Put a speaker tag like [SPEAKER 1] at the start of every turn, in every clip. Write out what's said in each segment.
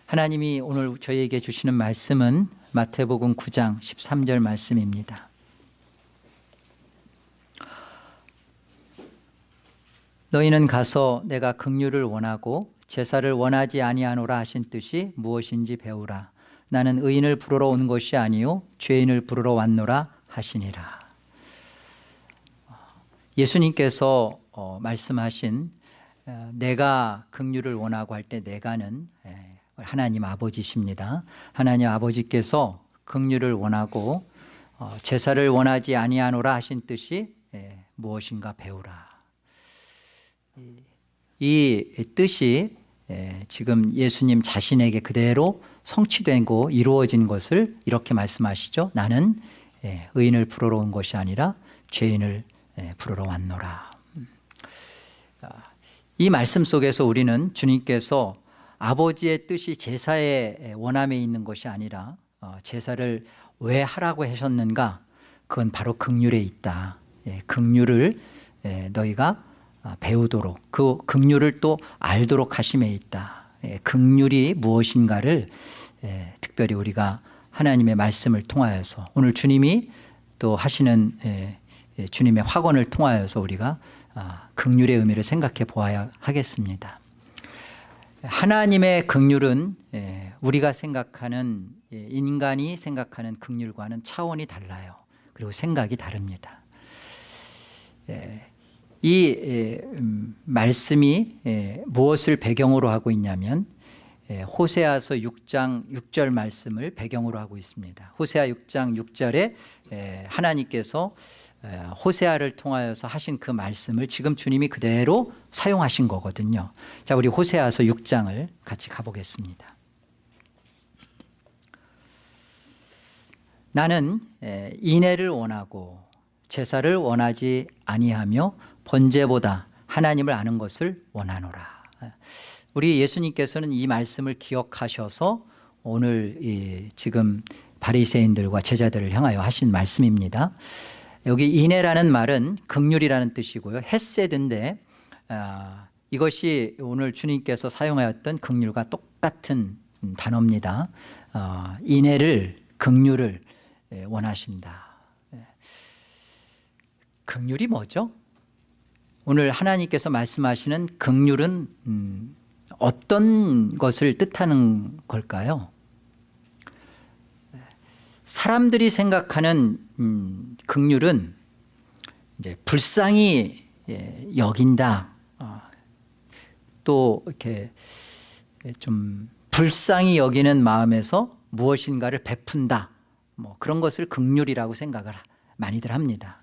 [SPEAKER 1] 하나님이 오늘 저희에게 주시는 말씀은 마태복음 9장 13절 말씀입니다. 너희는 가서 내가 긍휼을 원하고 제사를 원하지 아니하노라 하신 뜻이 무엇인지 배우라. 나는 의인을 부르러 온 것이 아니요 죄인을 부르러 왔노라 하시니라. 예수님께서 말씀하신 내가 긍휼을 원하고 할 때 내가는 하나님 아버지십니다. 하나님 아버지께서 긍휼을 원하고 제사를 원하지 아니하노라 하신 뜻이 무엇인가 배우라. 이 뜻이 지금 예수님 자신에게 그대로 성취되고 이루어진 것을 이렇게 말씀하시죠. 나는 의인을 부르러 온 것이 아니라 죄인을 부르러 왔노라. 이 말씀 속에서 우리는 주님께서 아버지의 뜻이 제사의 원함에 있는 것이 아니라 제사를 왜 하라고 하셨는가? 그건 바로 긍휼에 있다. 긍휼을 너희가 배우도록, 그 긍휼을 또 알도록 하심에 있다. 긍휼이 무엇인가를 특별히 우리가 하나님의 말씀을 통하여서 오늘 주님이 또 하시는 주님의 확언을 통하여서 우리가 긍휼의 의미를 생각해 보아야 하겠습니다. 하나님의 긍휼은 우리가 생각하는 인간이 생각하는 긍휼과는 차원이 달라요. 그리고 생각이 다릅니다. 이 말씀이 무엇을 배경으로 하고 있냐면 호세아서 6장 6절 말씀을 배경으로 하고 있습니다. 호세아 6장 6절에 하나님께서 호세아를 통하여서 하신 그 말씀을 지금 주님이 그대로 사용하신 거거든요. 자, 우리 호세아서 6장을 같이 가보겠습니다. 나는 인애를 원하고 제사를 원하지 아니하며 번제보다 하나님을 아는 것을 원하노라. 우리 예수님께서는 이 말씀을 기억하셔서 오늘 지금 바리새인들과 제자들을 향하여 하신 말씀입니다. 여기 인애라는 말은 긍휼이라는 뜻이고요. 헤세드인데 이것이 오늘 주님께서 사용하였던 긍휼과 똑같은 단어입니다. 인애를, 긍휼을 원하신다. 긍휼이 뭐죠? 오늘 하나님께서 말씀하시는 긍휼은 어떤 것을 뜻하는 걸까요? 사람들이 생각하는 긍휼은 이제 불쌍히 여긴다. 또 이렇게 좀 불쌍히 여기는 마음에서 무엇인가를 베푼다. 뭐 그런 것을 긍휼이라고 생각을 많이들 합니다.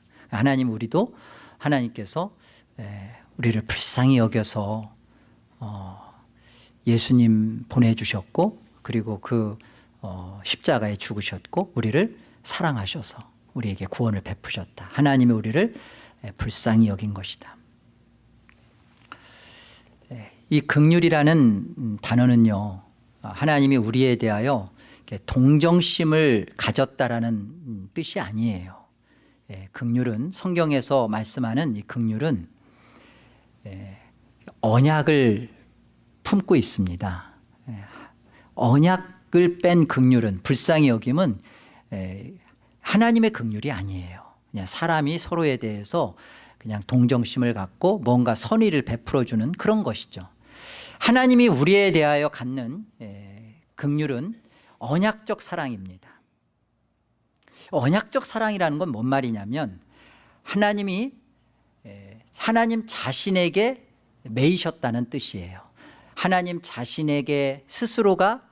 [SPEAKER 1] 우리도 하나님께서 우리를 불쌍히 여겨서 예수님 보내주셨고 그리고 그 십자가에 죽으셨고 우리를 사랑하셔서 우리에게 구원을 베푸셨다. 하나님이 우리를 불쌍히 여긴 것이다. 이 긍휼이라는 단어는요, 하나님이 우리에 대하여 동정심을 가졌다라는 뜻이 아니에요. 긍휼은 성경에서 말씀하는 이 긍휼은 언약을 품고 있습니다. 언약을 뺀 긍휼은, 불쌍히 여김은 하나님의 긍휼이 아니에요. 그냥 사람이 서로에 대해서 그냥 동정심을 갖고 뭔가 선의를 베풀어주는 그런 것이죠. 하나님이 우리에 대하여 갖는 긍휼은 언약적 사랑입니다. 언약적 사랑이라는 건 뭔 말이냐면 하나님이 하나님 자신에게 매이셨다는 뜻이에요. 하나님 자신에게 스스로가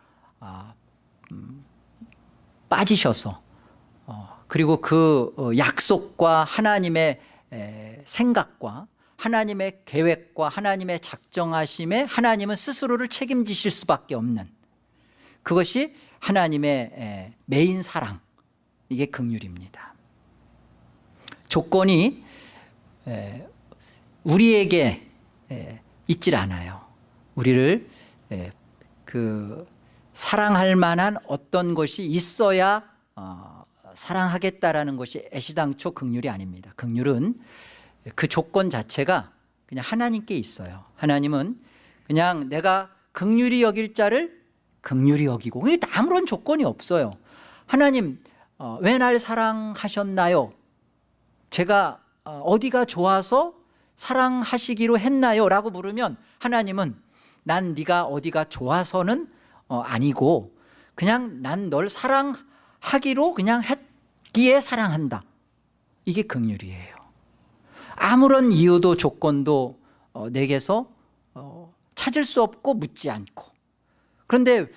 [SPEAKER 1] 빠지셔서 그리고 그 약속과 하나님의 생각과 하나님의 계획과 하나님의 작정하심에 하나님은 스스로를 책임지실 수밖에 없는 그것이 하나님의 매인 사랑, 이게 긍휼입니다. 조건이 우리에게 있질 않아요. 우리를 사랑할 만한 어떤 것이 있어야 사랑하겠다라는 것이 애시당초 긍휼이 아닙니다. 긍휼은 그 조건 자체가 그냥 하나님께 있어요. 하나님은 그냥 내가 긍휼히 여길 자를 긍휼히 여기고, 이게 아무런 조건이 없어요. 하나님 왜 날 사랑하셨나요? 제가 어디가 좋아서 사랑하시기로 했나요? 라고 물으면 하나님은 난 네가 어디가 좋아서는 아니고 그냥 난 널 사랑하기로 그냥 했기에 사랑한다. 이게 긍휼이에요. 아무런 이유도 조건도 내게서 찾을 수 없고 묻지 않고. 그런데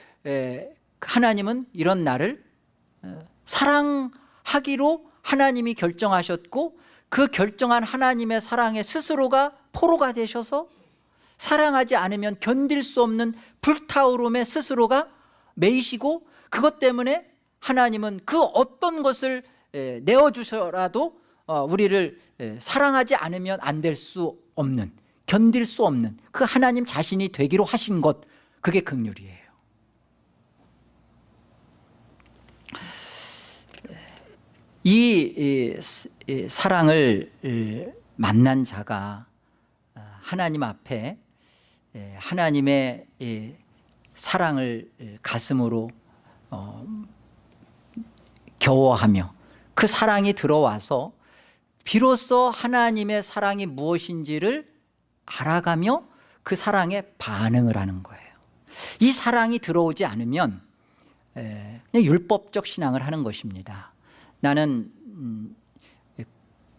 [SPEAKER 1] 하나님은 이런 나를 사랑하기로 하나님이 결정하셨고, 그 결정한 하나님의 사랑에 스스로가 포로가 되셔서 사랑하지 않으면 견딜 수 없는 불타오름에 스스로가 매이시고, 그것 때문에 하나님은 그 어떤 것을 내어주셔라도 우리를 사랑하지 않으면 안 될 수 없는, 견딜 수 없는 그 하나님 자신이 되기로 하신 것, 그게 긍휼이에요. 이 사랑을 만난 자가 하나님 앞에 하나님의 사랑을 가슴으로 겨워하며 그 사랑이 들어와서 비로소 하나님의 사랑이 무엇인지를 알아가며 그 사랑에 반응을 하는 거예요. 이 사랑이 들어오지 않으면 그냥 율법적 신앙을 하는 것입니다. 나는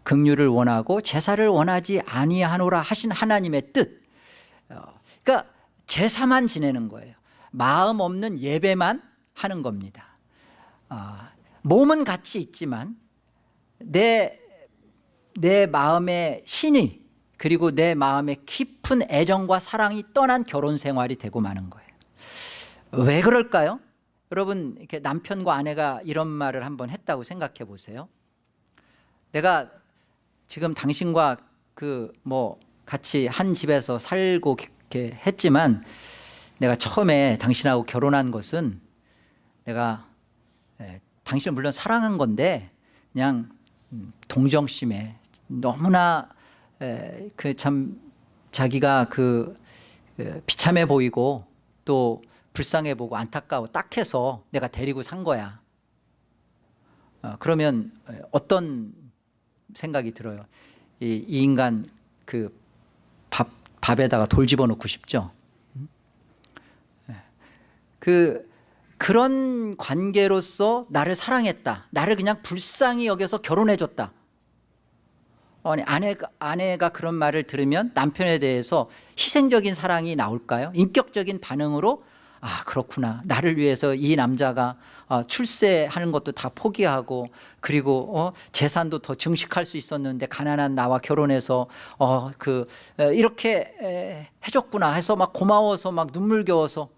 [SPEAKER 1] 긍휼을 원하고 제사를 원하지 아니하노라 하신 하나님의 뜻, 그러니까 제사만 지내는 거예요. 마음 없는 예배만 하는 겁니다. 몸은 같이 있지만 내 마음의 신이, 그리고 내 마음의 깊은 애정과 사랑이 떠난 결혼 생활이 되고 마는 거예요. 왜 그럴까요? 여러분, 이렇게 남편과 아내가 이런 말을 한번 했다고 생각해 보세요. 내가 지금 당신과 같이 한 집에서 살고 이렇게 했지만, 내가 처음에 당신하고 결혼한 것은 내가 당신을 물론 사랑한 건데 그냥 동정심에 너무나 참 자기가 비참해 보이고 또 불쌍해 보고 안타까워 딱해서 내가 데리고 산 거야. 그러면 어떤 생각이 들어요? 이 인간 밥에다가 돌 집어넣고 싶죠. 그런 관계로서 나를 사랑했다, 나를 그냥 불쌍히 여겨서 결혼해줬다. 아니, 아내가 그런 말을 들으면 남편에 대해서 희생적인 사랑이 나올까요? 인격적인 반응으로 그렇구나, 나를 위해서 이 남자가 출세하는 것도 다 포기하고, 그리고 재산도 더 증식할 수 있었는데 가난한 나와 결혼해서 이렇게 해줬구나 해서 막 고마워서 막 눈물겨워서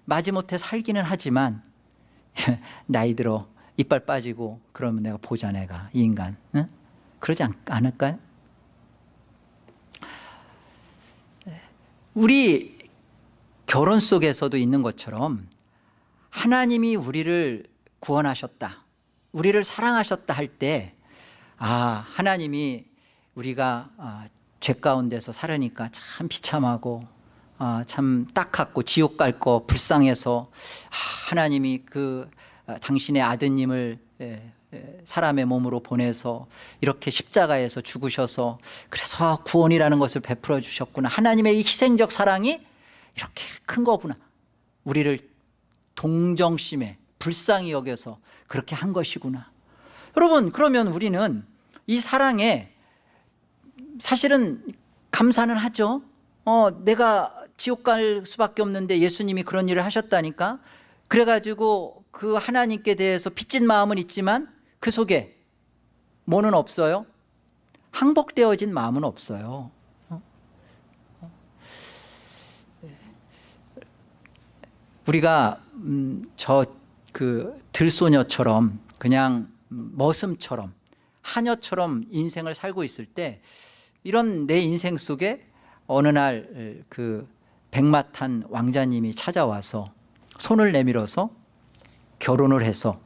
[SPEAKER 1] 마지못해 살기는 하지만 나이 들어 이빨 빠지고 그러면 내가 보자, 내가 이 인간, 응? 그러지 않을까요? 우리 결혼 속에서도 있는 것처럼 하나님이 우리를 구원하셨다, 우리를 사랑하셨다 할 때, 하나님이 우리가 죄 가운데서 살으니까 참 비참하고 참 딱하고 지옥 갈 거 불쌍해서 하나님이 당신의 아드님을 사람의 몸으로 보내서 이렇게 십자가에서 죽으셔서 그래서 구원이라는 것을 베풀어 주셨구나, 하나님의 이 희생적 사랑이 이렇게 큰 거구나, 우리를 동정심에 불쌍히 여겨서 그렇게 한 것이구나. 여러분, 그러면 우리는 이 사랑에 사실은 감사는 하죠. 내가 지옥 갈 수밖에 없는데 예수님이 그런 일을 하셨다니까. 그래가지고 그 하나님께 대해서 빚진 마음은 있지만 그 속에 뭐는 없어요? 항복되어진 마음은 없어요. 우리가 들소녀처럼 그냥 머슴처럼 하녀처럼 인생을 살고 있을 때, 이런 내 인생 속에 어느 날 백마탄 왕자님이 찾아와서 손을 내밀어서 결혼을 해서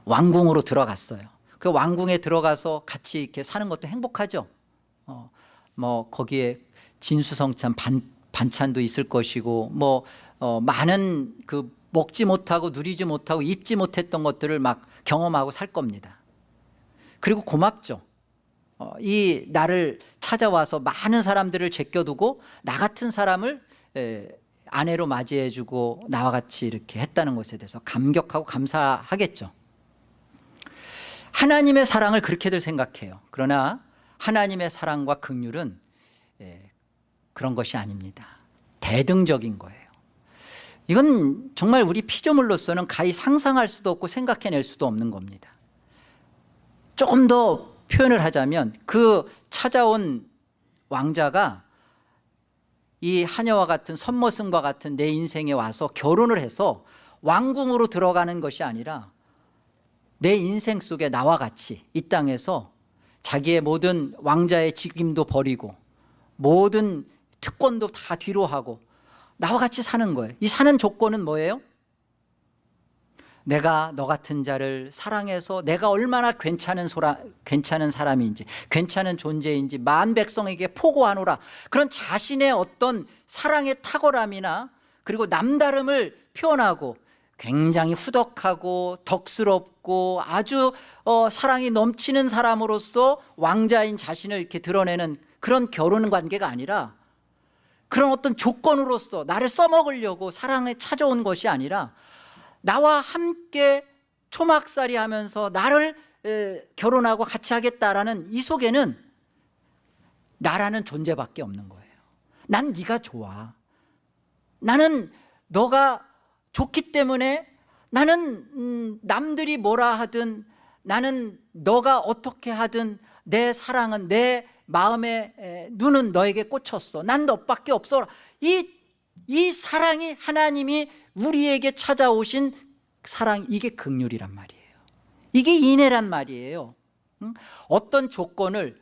[SPEAKER 1] 왕궁으로 들어갔어요. 그 왕궁에 들어가서 같이 이렇게 사는 것도 행복하죠. 거기에 진수성찬 반찬도 있을 것이고 많은 그 먹지 못하고 누리지 못하고 입지 못했던 것들을 막 경험하고 살 겁니다. 그리고 고맙죠. 이 나를 찾아와서 많은 사람들을 제껴두고 나 같은 사람을 아내로 맞이해주고 나와 같이 이렇게 했다는 것에 대해서 감격하고 감사하겠죠. 하나님의 사랑을 그렇게들 생각해요. 그러나 하나님의 사랑과 긍휼은 그런 것이 아닙니다. 대등적인 거예요. 이건 정말 우리 피조물로서는 가히 상상할 수도 없고 생각해낼 수도 없는 겁니다. 조금 더 표현을 하자면 그 찾아온 왕자가 이 하녀와 같은 선머슴과 같은 내 인생에 와서 결혼을 해서 왕궁으로 들어가는 것이 아니라 내 인생 속에 나와 같이 이 땅에서 자기의 모든 왕자의 직임도 버리고 모든 특권도 다 뒤로 하고 나와 같이 사는 거예요. 이 사는 조건은 뭐예요? 내가 너 같은 자를 사랑해서 내가 얼마나 괜찮은 사람인지 괜찮은 존재인지 만 백성에게 포고하노라. 그런 자신의 어떤 사랑의 탁월함이나 그리고 남다름을 표현하고 굉장히 후덕하고 덕스럽고 아주 사랑이 넘치는 사람으로서 왕자인 자신을 이렇게 드러내는 그런 결혼 관계가 아니라 그런 어떤 조건으로서 나를 써먹으려고 사랑에 찾아온 것이 아니라 나와 함께 초막살이 하면서 나를 결혼하고 같이 하겠다라는 이 속에는 나라는 존재밖에 없는 거예요. 난 네가 좋아. 나는 너가 좋기 때문에 나는 남들이 뭐라 하든 나는 너가 어떻게 하든 내 사랑은 내 마음의 눈은 너에게 꽂혔어. 난 너밖에 없어. 이 사랑이 하나님이 우리에게 찾아오신 사랑, 이게 긍휼이란 말이에요. 이게 인애란 말이에요. 어떤 조건을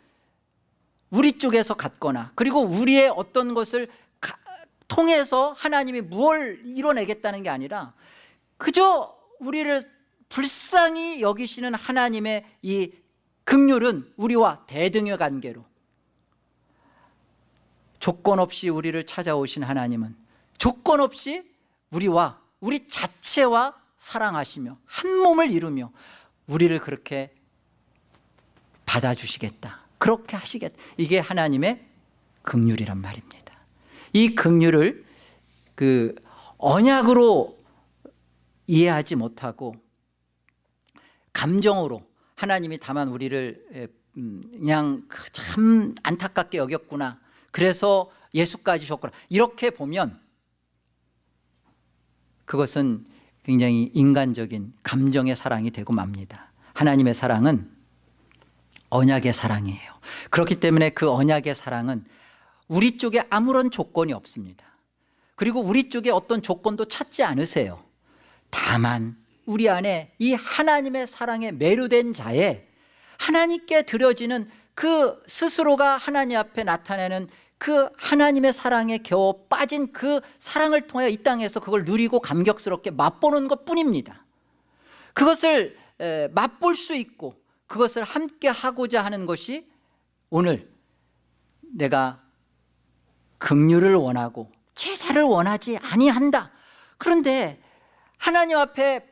[SPEAKER 1] 우리 쪽에서 갖거나 그리고 우리의 어떤 것을 통해서 하나님이 뭘 이뤄내겠다는 게 아니라 그저 우리를 불쌍히 여기시는 하나님의 이 긍휼은 우리와 대등의 관계로 조건 없이 우리를 찾아오신 하나님은 조건 없이 우리와 우리 자체와 사랑하시며 한 몸을 이루며 우리를 그렇게 받아주시겠다, 그렇게 하시겠다. 이게 하나님의 긍휼이란 말입니다. 이 긍휼을 그 언약으로 이해하지 못하고 감정으로 하나님이 다만 우리를 그냥 참 안타깝게 여겼구나, 그래서 예수까지 줬구나, 이렇게 보면 그것은 굉장히 인간적인 감정의 사랑이 되고 맙니다. 하나님의 사랑은 언약의 사랑이에요. 그렇기 때문에 그 언약의 사랑은 우리 쪽에 아무런 조건이 없습니다. 그리고 우리 쪽에 어떤 조건도 찾지 않으세요. 다만 우리 안에 이 하나님의 사랑에 매료된 자의 하나님께 드려지는 그 스스로가 하나님 앞에 나타내는 그 하나님의 사랑에 겨워 빠진 그 사랑을 통해 이 땅에서 그걸 누리고 감격스럽게 맛보는 것뿐입니다. 그것을 맛볼 수 있고 그것을 함께 하고자 하는 것이 오늘 내가 긍휼을 원하고 제사를 원하지 아니한다. 그런데 하나님 앞에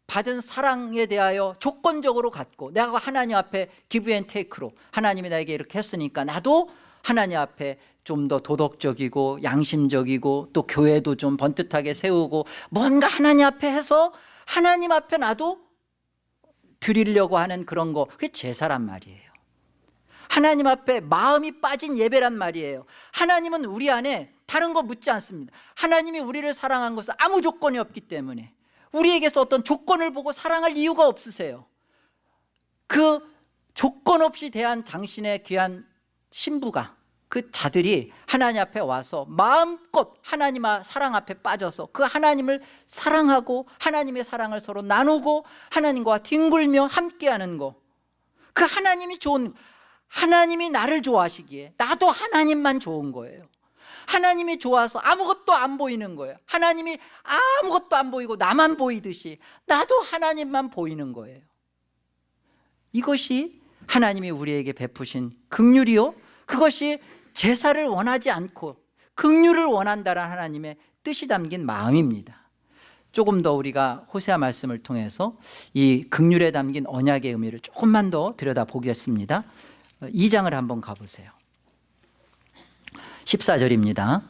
[SPEAKER 1] 받은 사랑에 대하여 조건적으로 갖고 내가 하나님 앞에 기브 앤 테이크로 하나님이 나에게 이렇게 했으니까 나도 하나님 앞에 좀 더 도덕적이고 양심적이고 또 교회도 좀 번듯하게 세우고 뭔가 하나님 앞에 해서 하나님 앞에 나도 드리려고 하는 그런 거, 그게 제사란 말이에요. 하나님 앞에 마음이 빠진 예배란 말이에요. 하나님은 우리 안에 다른 거 묻지 않습니다. 하나님이 우리를 사랑한 것은 아무 조건이 없기 때문에 우리에게서 어떤 조건을 보고 사랑할 이유가 없으세요. 그 조건 없이 대한 당신의 귀한 신부가, 그 자들이 하나님 앞에 와서 마음껏 하나님 사랑 앞에 빠져서 그 하나님을 사랑하고 하나님의 사랑을 서로 나누고 하나님과 뒹굴며 함께하는 거, 그 하나님이 좋은, 하나님이 나를 좋아하시기에 나도 하나님만 좋은 거예요. 하나님이 좋아서 아무것도 안 보이는 거예요. 하나님이 아무것도 안 보이고 나만 보이듯이 나도 하나님만 보이는 거예요. 이것이 하나님이 우리에게 베푸신 긍휼이요, 그것이 제사를 원하지 않고 긍휼을 원한다라는 하나님의 뜻이 담긴 마음입니다. 조금 더 우리가 호세아 말씀을 통해서 이 긍휼에 담긴 언약의 의미를 조금만 더 들여다보겠습니다. 2장을 한번 가보세요. 14절입니다.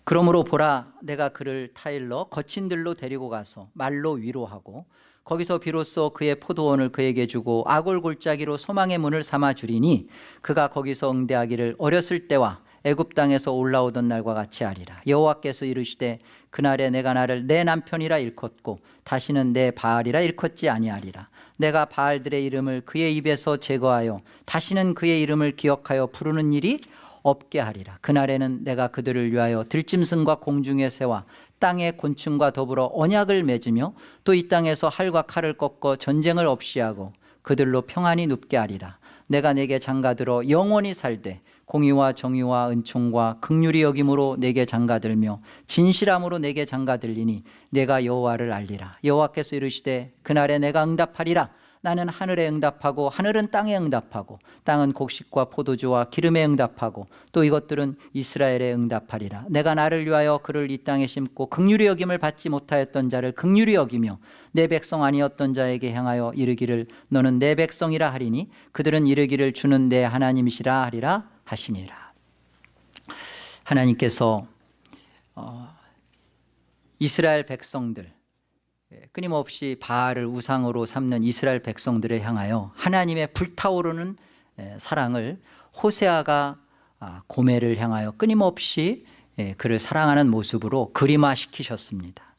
[SPEAKER 1] 그러므로 보라, 내가 그를 타일러 거친 들로 데리고 가서 말로 위로하고 거기서 비로소 그의 포도원을 그에게 주고 아골 골짜기로 소망의 문을 삼아 주리니 그가 거기서 응대하기를 어렸을 때와 애굽 땅에서 올라오던 날과 같이 하리라. 여호와께서 이르시되 그날에 내가 나를 내 남편이라 일컫고 다시는 내 바알이라 일컫지 아니하리라. 내가 바알들의 이름을 그의 입에서 제거하여 다시는 그의 이름을 기억하여 부르는 일이 없게 하리라. 그날에는 내가 그들을 위하여 들짐승과 공중의 새와 땅의 곤충과 더불어 언약을 맺으며 또 이 땅에서 활과 칼을 꺾어 전쟁을 없이 하고 그들로 평안히 눕게 하리라. 내가 내게 장가들어 영원히 살되 공의와 정의와 은총과 긍휼히 여김으로 내게 장가들며 진실함으로 내게 장가들리니 내가 여호와를 알리라. 여호와께서 이르시되 그날에 내가 응답하리라. 나는 하늘에 응답하고 하늘은 땅에 응답하고 땅은 곡식과 포도주와 기름에 응답하고 또 이것들은 이스라엘에 응답하리라. 내가 나를 위하여 그를 이 땅에 심고 긍휼히 여김을 받지 못하였던 자를 긍휼히 여기며 내 백성 아니었던 자에게 향하여 이르기를 너는 내 백성이라 하리니 그들은 이르기를 주는 내 하나님이시라 하리라 하시니라. 하나님께서 이스라엘 백성들, 끊임없이 바알을 우상으로 삼는 이스라엘 백성들을 향하여 하나님의 불타오르는 사랑을 호세아가 고멜을 향하여 끊임없이 그를 사랑하는 모습으로 그림화시키셨습니다.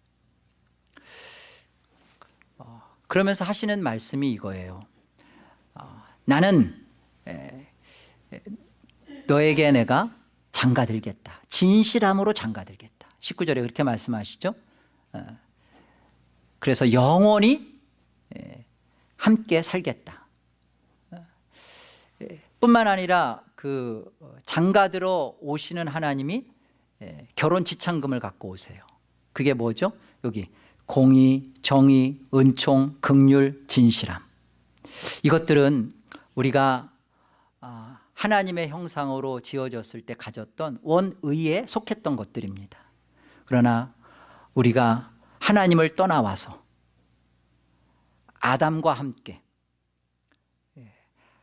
[SPEAKER 1] 그러면서 하시는 말씀이 이거예요. 나는 너에게 내가 장가들겠다. 진실함으로 장가들겠다. 19절에 그렇게 말씀하시죠. 그래서 영원히 함께 살겠다. 뿐만 아니라 그 장가들어 오시는 하나님이 결혼 지참금을 갖고 오세요. 그게 뭐죠? 여기 공의, 정의, 은총, 긍휼, 진실함. 이것들은 우리가 하나님의 형상으로 지어졌을 때 가졌던 원의에 속했던 것들입니다. 그러나 우리가 하나님을 떠나와서 아담과 함께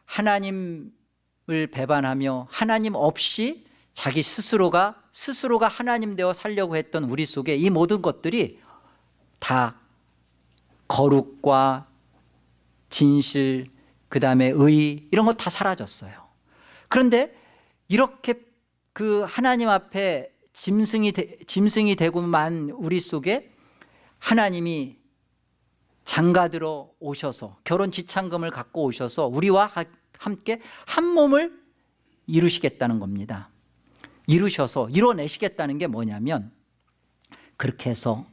[SPEAKER 1] 하나님을 배반하며 하나님 없이 자기 스스로가 하나님 되어 살려고 했던 우리 속에 이 모든 것들이 다 거룩과 진실, 그 다음에 의, 이런 거 다 사라졌어요. 그런데 이렇게 그 하나님 앞에 짐승이 되고만 우리 속에 하나님이 장가들어 오셔서 결혼 지참금을 갖고 오셔서 우리와 함께 한 몸을 이루시겠다는 겁니다. 이뤄내시겠다는 게 뭐냐면, 그렇게 해서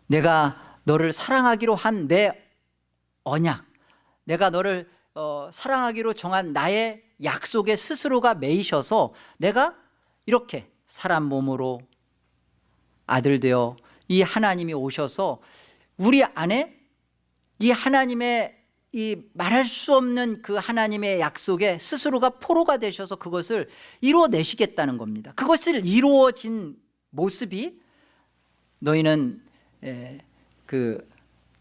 [SPEAKER 1] 내가 너를 사랑하기로 한 내 언약, 내가 너를 사랑하기로 정한 나의 약속에 스스로가 매이셔서 내가 이렇게 사람 몸으로 아들 되어 이 하나님이 오셔서 우리 안에 이 하나님의 이 말할 수 없는 그 하나님의 약속에 스스로가 포로가 되셔서 그것을 이루어내시겠다는 겁니다. 그것을 이루어진 모습이 너희는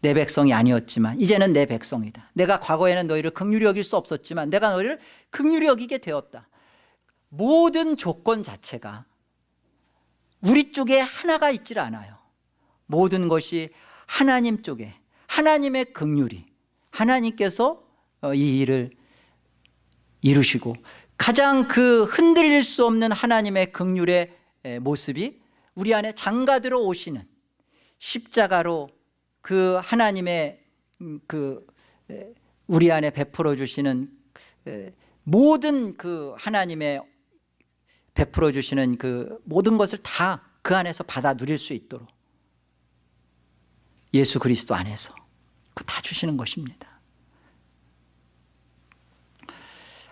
[SPEAKER 1] 내 백성이 아니었지만 이제는 내 백성이다. 내가 과거에는 너희를 긍휼히 여길 수 없었지만 내가 너희를 긍휼히 여기게 되었다. 모든 조건 자체가 우리 쪽에 하나가 있질 않아요. 모든 것이 하나님 쪽에, 하나님의 긍휼이, 하나님께서 이 일을 이루시고 가장 그 흔들릴 수 없는 하나님의 긍휼의 모습이 우리 안에 장가들어 오시는 십자가로 그 하나님의 그 우리 안에 베풀어 주시는 모든 그 하나님의 베풀어 주시는 그 모든 것을 다 그 안에서 받아 누릴 수 있도록 예수 그리스도 안에서 그 다 주시는 것입니다.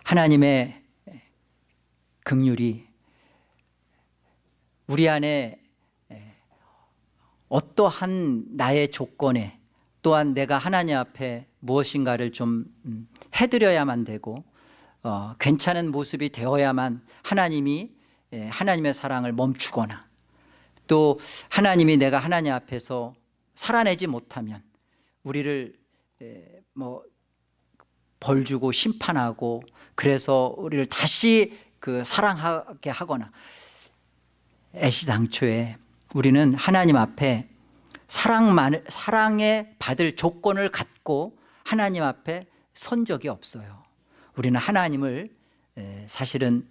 [SPEAKER 1] 하나님의 긍휼이 우리 안에 어떠한 나의 조건에 또한 내가 하나님 앞에 무엇인가를 좀 해드려야만 되고 괜찮은 모습이 되어야만 하나님이 하나님의 사랑을 멈추거나 또 하나님이 내가 하나님 앞에서 살아내지 못하면 우리를 벌 주고 심판하고 그래서 우리를 다시 사랑하게 하거나 애시당초에 우리는 하나님 앞에 사랑에 받을 조건을 갖고 하나님 앞에 선 적이 없어요. 우리는 하나님을 사실은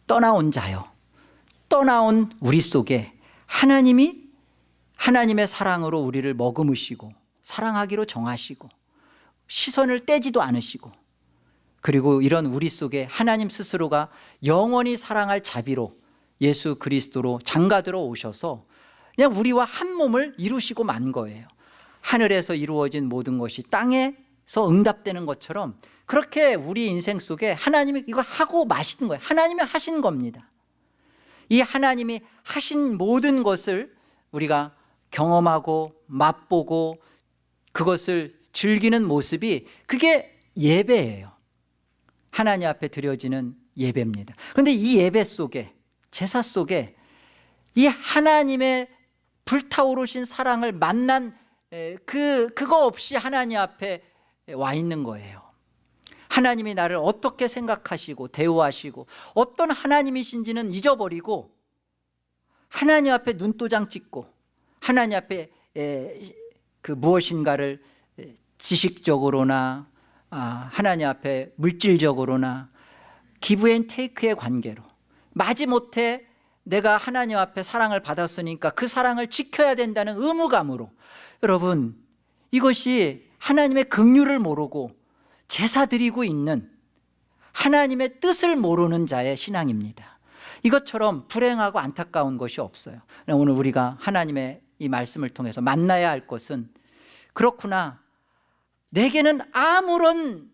[SPEAKER 1] 떠나온 자요, 떠나온 우리 속에 하나님이 하나님의 사랑으로 우리를 머금으시고 사랑하기로 정하시고 시선을 떼지도 않으시고 그리고 이런 우리 속에 하나님 스스로가 영원히 사랑할 자비로 예수 그리스도로 장가들어 오셔서 그냥 우리와 한 몸을 이루시고 만 거예요. 하늘에서 이루어진 모든 것이 땅에서 응답되는 것처럼 그렇게 우리 인생 속에 하나님이 이거 하고 마시는 거예요. 하나님이 하신 겁니다. 이 하나님이 하신 모든 것을 우리가 경험하고 맛보고 그것을 즐기는 모습이 그게 예배예요. 하나님 앞에 드려지는 예배입니다. 그런데 이 예배 속에 제사 속에 이 하나님의 불타오르신 사랑을 만난 그거 없이 하나님 앞에 와 있는 거예요. 하나님이 나를 어떻게 생각하시고 대우하시고 어떤 하나님이신지는 잊어버리고 하나님 앞에 눈도장 찍고 하나님 앞에 무엇인가를 지식적으로나 하나님 앞에 물질적으로나 기브 앤 테이크의 관계로 마지못해 내가 하나님 앞에 사랑을 받았으니까 그 사랑을 지켜야 된다는 의무감으로 여러분 이것이 하나님의 긍휼을 모르고 제사 드리고 있는 하나님의 뜻을 모르는 자의 신앙입니다. 이것처럼 불행하고 안타까운 것이 없어요. 오늘 우리가 하나님의 이 말씀을 통해서 만나야 할 것은 그렇구나, 내게는 아무런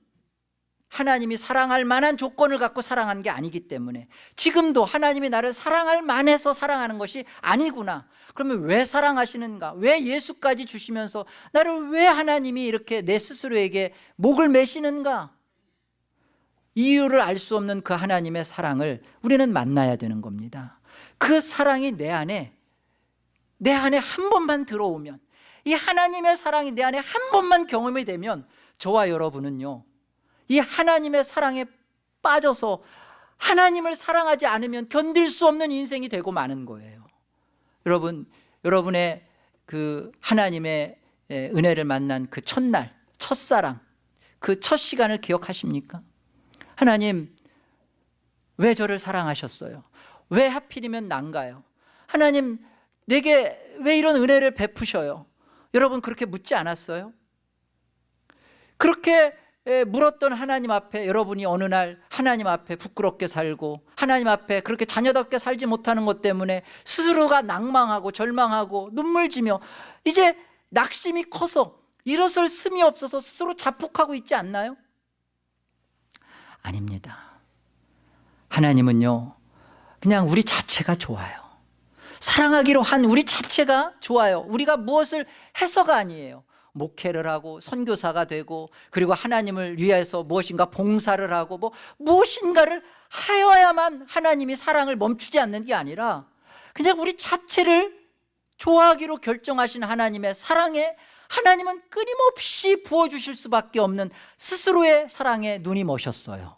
[SPEAKER 1] 하나님이 사랑할 만한 조건을 갖고 사랑한 게 아니기 때문에 지금도 하나님이 나를 사랑할 만해서 사랑하는 것이 아니구나. 그러면 왜 사랑하시는가? 왜 예수까지 주시면서 나를 왜 하나님이 이렇게 내 스스로에게 목을 매시는가? 이유를 알 수 없는 그 하나님의 사랑을 우리는 만나야 되는 겁니다. 그 사랑이 내 안에 한 번만 들어오면, 이 하나님의 사랑이 내 안에 한 번만 경험이 되면 저와 여러분은요 이 하나님의 사랑에 빠져서 하나님을 사랑하지 않으면 견딜 수 없는 인생이 되고 마는 거예요. 여러분의 그 하나님의 은혜를 만난 그 첫날, 첫사랑, 그 첫 시간을 기억하십니까? 하나님 왜 저를 사랑하셨어요? 왜 하필이면 난가요? 하나님 내게 왜 이런 은혜를 베푸셔요? 여러분 그렇게 묻지 않았어요? 그렇게 물었던 하나님 앞에 여러분이 어느 날 하나님 앞에 부끄럽게 살고 하나님 앞에 그렇게 자녀답게 살지 못하는 것 때문에 스스로가 낭망하고 절망하고 눈물 지며 이제 낙심이 커서 일어설 틈이 없어서 스스로 자폭하고 있지 않나요? 아닙니다. 하나님은요 그냥 우리 자체가 좋아요. 사랑하기로 한 우리 자체가 좋아요. 우리가 무엇을 해서가 아니에요. 목회를 하고 선교사가 되고 그리고 하나님을 위해서 무엇인가 봉사를 하고 무엇인가를 하여야만 하나님이 사랑을 멈추지 않는 게 아니라 그냥 우리 자체를 좋아하기로 결정하신 하나님의 사랑에 하나님은 끊임없이 부어주실 수밖에 없는 스스로의 사랑에 눈이 머셨어요.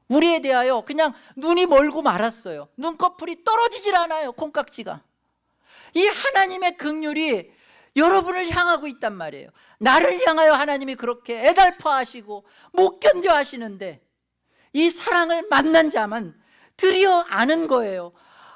[SPEAKER 1] 우리에 대하여 그냥 눈이 멀고 말았어요. 눈꺼풀이 떨어지질 않아요. 콩깍지가. 이 하나님의 긍휼이 여러분을 향하고 있단 말이에요. 나를 향하여 하나님이 그렇게 애달파하시고 못 견뎌 하시는데 이 사랑을 만난 자만 드디어 아는 거예요.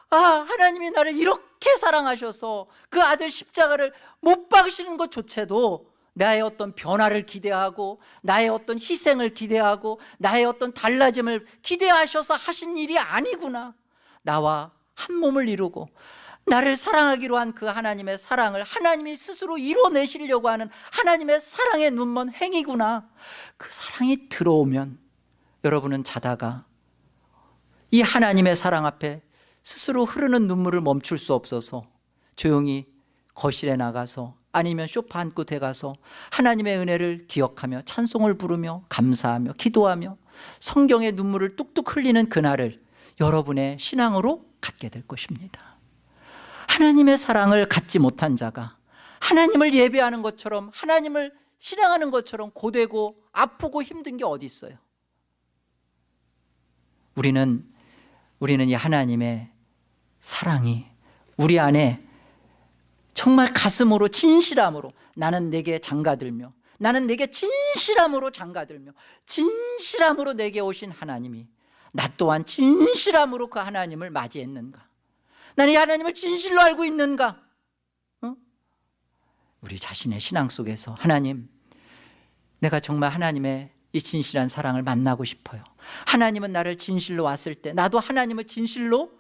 [SPEAKER 1] 하나님이 나를 이렇게 사랑하셔서 그 아들 십자가를 못 박으시는 것조차도 나의 어떤 변화를 기대하고 나의 어떤 희생을 기대하고 나의 어떤 달라짐을 기대하셔서 하신 일이 아니구나. 나와 한 몸을 이루고 나를 사랑하기로 한 그 하나님의 사랑을 하나님이 스스로 이뤄내시려고 하는 하나님의 사랑의 눈먼 행위구나. 그 사랑이 들어오면 여러분은 자다가 이 하나님의 사랑 앞에 스스로 흐르는 눈물을 멈출 수 없어서 조용히 거실에 나가서 아니면 소파 한 곳에 가서 하나님의 은혜를 기억하며 찬송을 부르며 감사하며 기도하며 성경의 눈물을 뚝뚝 흘리는 그날을 여러분의 신앙으로 갖게 될 것입니다. 하나님의 사랑을 갖지 못한 자가 하나님을 예배하는 것처럼, 하나님을 신앙하는 것처럼 고되고 아프고 힘든 게 어디 있어요? 우리는 이 하나님의 사랑이 우리 안에 정말 가슴으로 진실함으로, 나는 내게 장가들며, 나는 내게 진실함으로 장가들며, 진실함으로 내게 오신 하나님이 나 또한 진실함으로 그 하나님을 맞이했는가? 나는 이 하나님을 진실로 알고 있는가? 우리 자신의 신앙 속에서 하나님, 내가 정말 하나님의 이 진실한 사랑을 만나고 싶어요. 하나님은 나를 진실로 왔을 때 나도 하나님을 진실로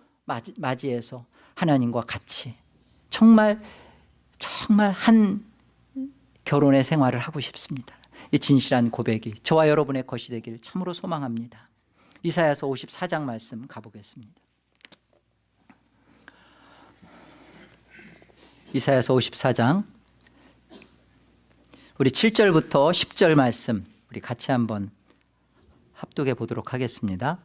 [SPEAKER 1] 맞이해서 하나님과 같이 정말 한 결혼의 생활을 하고 싶습니다. 이 진실한 고백이 저와 여러분의 것이 되기를 참으로 소망합니다. 이사야서 54장 말씀 가보겠습니다. 이사야서 54장 우리 7절부터 10절 말씀 우리 같이 한번 합독해 보도록 하겠습니다.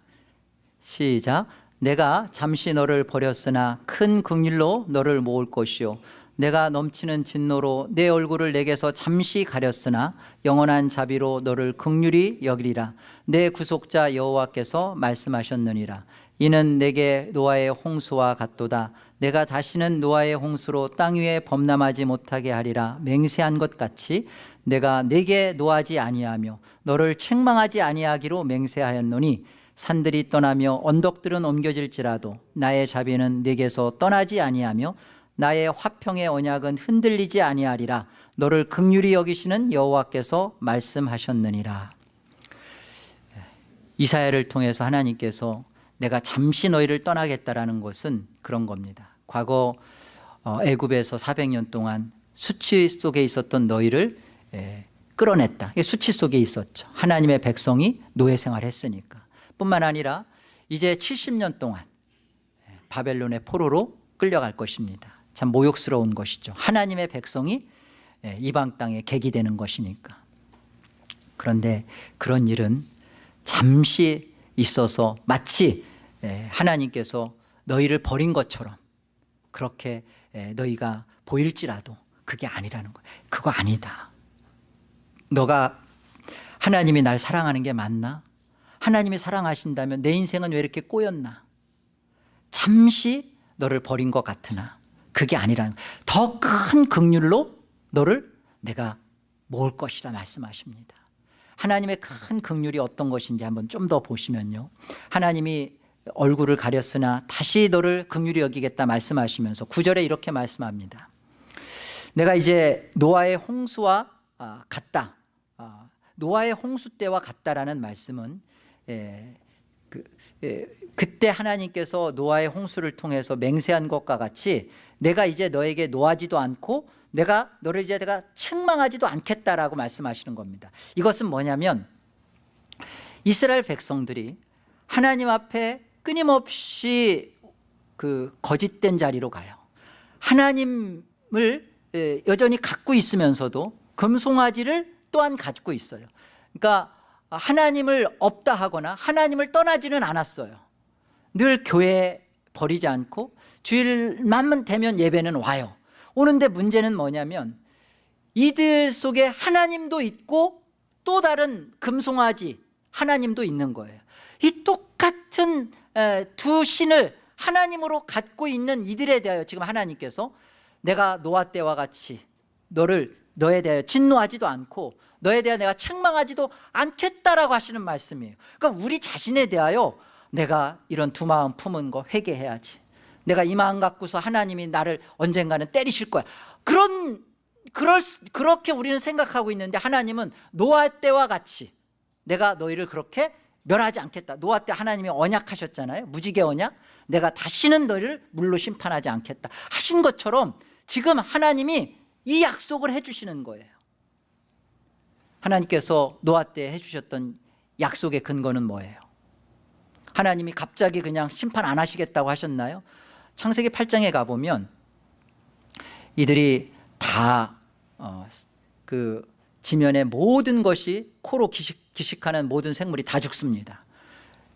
[SPEAKER 1] 시작. 내가 잠시 너를 버렸으나 큰 긍휼로 너를 모을 것이요 내가 넘치는 진노로 내 얼굴을 내게서 잠시 가렸으나 영원한 자비로 너를 긍휼히 여기리라. 내 구속자 여호와께서 말씀하셨느니라. 이는 내게 노아의 홍수와 같도다. 내가 다시는 노아의 홍수로 땅 위에 범람하지 못하게 하리라. 맹세한 것 같이 내가 내게 노하지 아니하며 너를 책망하지 아니하기로 맹세하였노니 산들이 떠나며 언덕들은 옮겨질지라도 나의 자비는 내게서 떠나지 아니하며 나의 화평의 언약은 흔들리지 아니하리라. 너를 긍휼히 여기시는 여호와께서 말씀하셨느니라. 이사야를 통해서 하나님께서 내가 잠시 너희를 떠나겠다라는 것은 그런 겁니다. 과거 애굽에서 400년 동안 수치 속에 있었던 너희를 끌어냈다. 수치 속에 있었죠. 하나님의 백성이 노예 생활했으니까. 뿐만 아니라 이제 70년 동안 바벨론의 포로로 끌려갈 것입니다. 참 모욕스러운 것이죠. 하나님의 백성이 이방 땅에 객이 되는 것이니까. 그런데 그런 일은 잠시 있어서 마치 하나님께서 너희를 버린 것처럼 그렇게 너희가 보일지라도 그게 아니라는 거예요. 그거 아니다. 너가 하나님이 날 사랑하는 게 맞나? 하나님이 사랑하신다면 내 인생은 왜 이렇게 꼬였나? 잠시 너를 버린 것 같으나 그게 아니라는 거예요. 더 큰 긍휼로 너를 내가 모을 것이라 말씀하십니다. 하나님의 큰 긍휼이 어떤 것인지 한번 좀 더 보시면요, 하나님이 얼굴을 가렸으나 다시 너를 긍휼히 여기겠다 말씀하시면서 9절에 이렇게 말씀합니다. 내가 이제 노아의 홍수와 같다. 노아의 홍수 때와 같다라는 말씀은 그때 하나님께서 노아의 홍수를 통해서 맹세한 것과 같이 내가 이제 너에게 노하지도 않고 내가 너를 이제 내가 책망하지도 않겠다라고 말씀하시는 겁니다. 이것은 뭐냐면 이스라엘 백성들이 하나님 앞에 끊임없이 그 거짓된 자리로 가요. 하나님을 여전히 갖고 있으면서도 금송아지를 또한 갖고 있어요. 그러니까 하나님을 없다 하거나 하나님을 떠나지는 않았어요. 늘 교회 버리지 않고 주일만 되면 예배는 와요. 오는데 문제는 뭐냐면 이들 속에 하나님도 있고 또 다른 금송아지 하나님도 있는 거예요. 이 똑같은 두 신을 하나님으로 갖고 있는 이들에 대하여 지금 하나님께서 내가 노아 때와 같이 너에 대하여 진노하지도 않고 너에 대하여 내가 책망하지도 않겠다라고 하시는 말씀이에요. 그러니까 우리 자신에 대하여 내가 이런 두 마음 품은 거 회개해야지. 내가 이 마음 갖고서 하나님이 나를 언젠가는 때리실 거야. 그렇게 우리는 생각하고 있는데 하나님은 노아 때와 같이 내가 너희를 그렇게 멸하지 않겠다. 노아 때 하나님이 언약하셨잖아요. 무지개 언약. 내가 다시는 너희를 물로 심판하지 않겠다 하신 것처럼 지금 하나님이 이 약속을 해주시는 거예요. 하나님께서 노아 때 해주셨던 약속의 근거는 뭐예요? 하나님이 갑자기 그냥 심판 안 하시겠다고 하셨나요? 창세기 8장에 가보면 이들이 다 그 지면의 모든 것이 코로 기식하는 모든 생물이 다 죽습니다.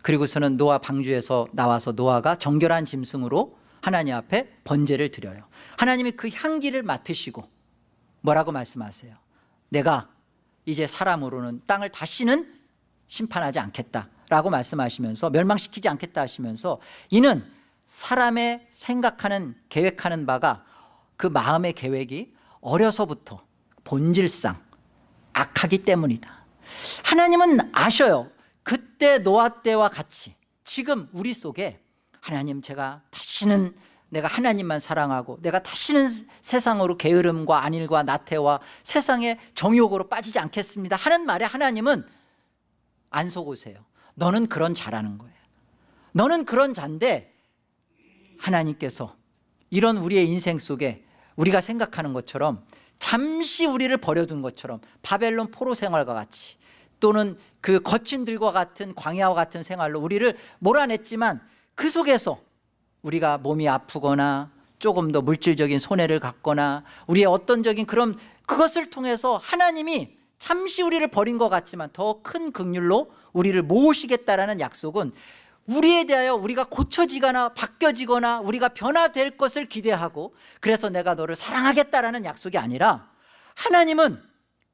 [SPEAKER 1] 그리고서는 노아 방주에서 나와서 노아가 정결한 짐승으로 하나님 앞에 번제를 드려요. 하나님이 그 향기를 맡으시고 뭐라고 말씀하세요? 내가 이제 사람으로는 땅을 다시는 심판하지 않겠다라고 말씀하시면서, 멸망시키지 않겠다 하시면서, 이는 사람의 생각하는, 계획하는 바가, 그 마음의 계획이 어려서부터 본질상 악하기 때문이다. 하나님은 아셔요. 그때 노아 때와 같이 지금 우리 속에 하나님, 제가 다시는 내가 하나님만 사랑하고 내가 다시는 세상으로 게으름과 안일과 나태와 세상의 정욕으로 빠지지 않겠습니다 하는 말에 하나님은 안 속으세요. 너는 그런 자라는 거예요. 너는 그런 자인데 하나님께서 이런 우리의 인생 속에 우리가 생각하는 것처럼 잠시 우리를 버려둔 것처럼 바벨론 포로 생활과 같이, 또는 그 거친 들과 같은 광야와 같은 생활로 우리를 몰아냈지만 그 속에서 우리가 몸이 아프거나 조금 더 물질적인 손해를 갖거나 우리의 어떤적인 그런 그것을 통해서 하나님이 잠시 우리를 버린 것 같지만 더 큰 긍휼로 우리를 모으시겠다라는 약속은 우리에 대하여 우리가 고쳐지거나 바뀌어지거나 우리가 변화될 것을 기대하고 그래서 내가 너를 사랑하겠다라는 약속이 아니라, 하나님은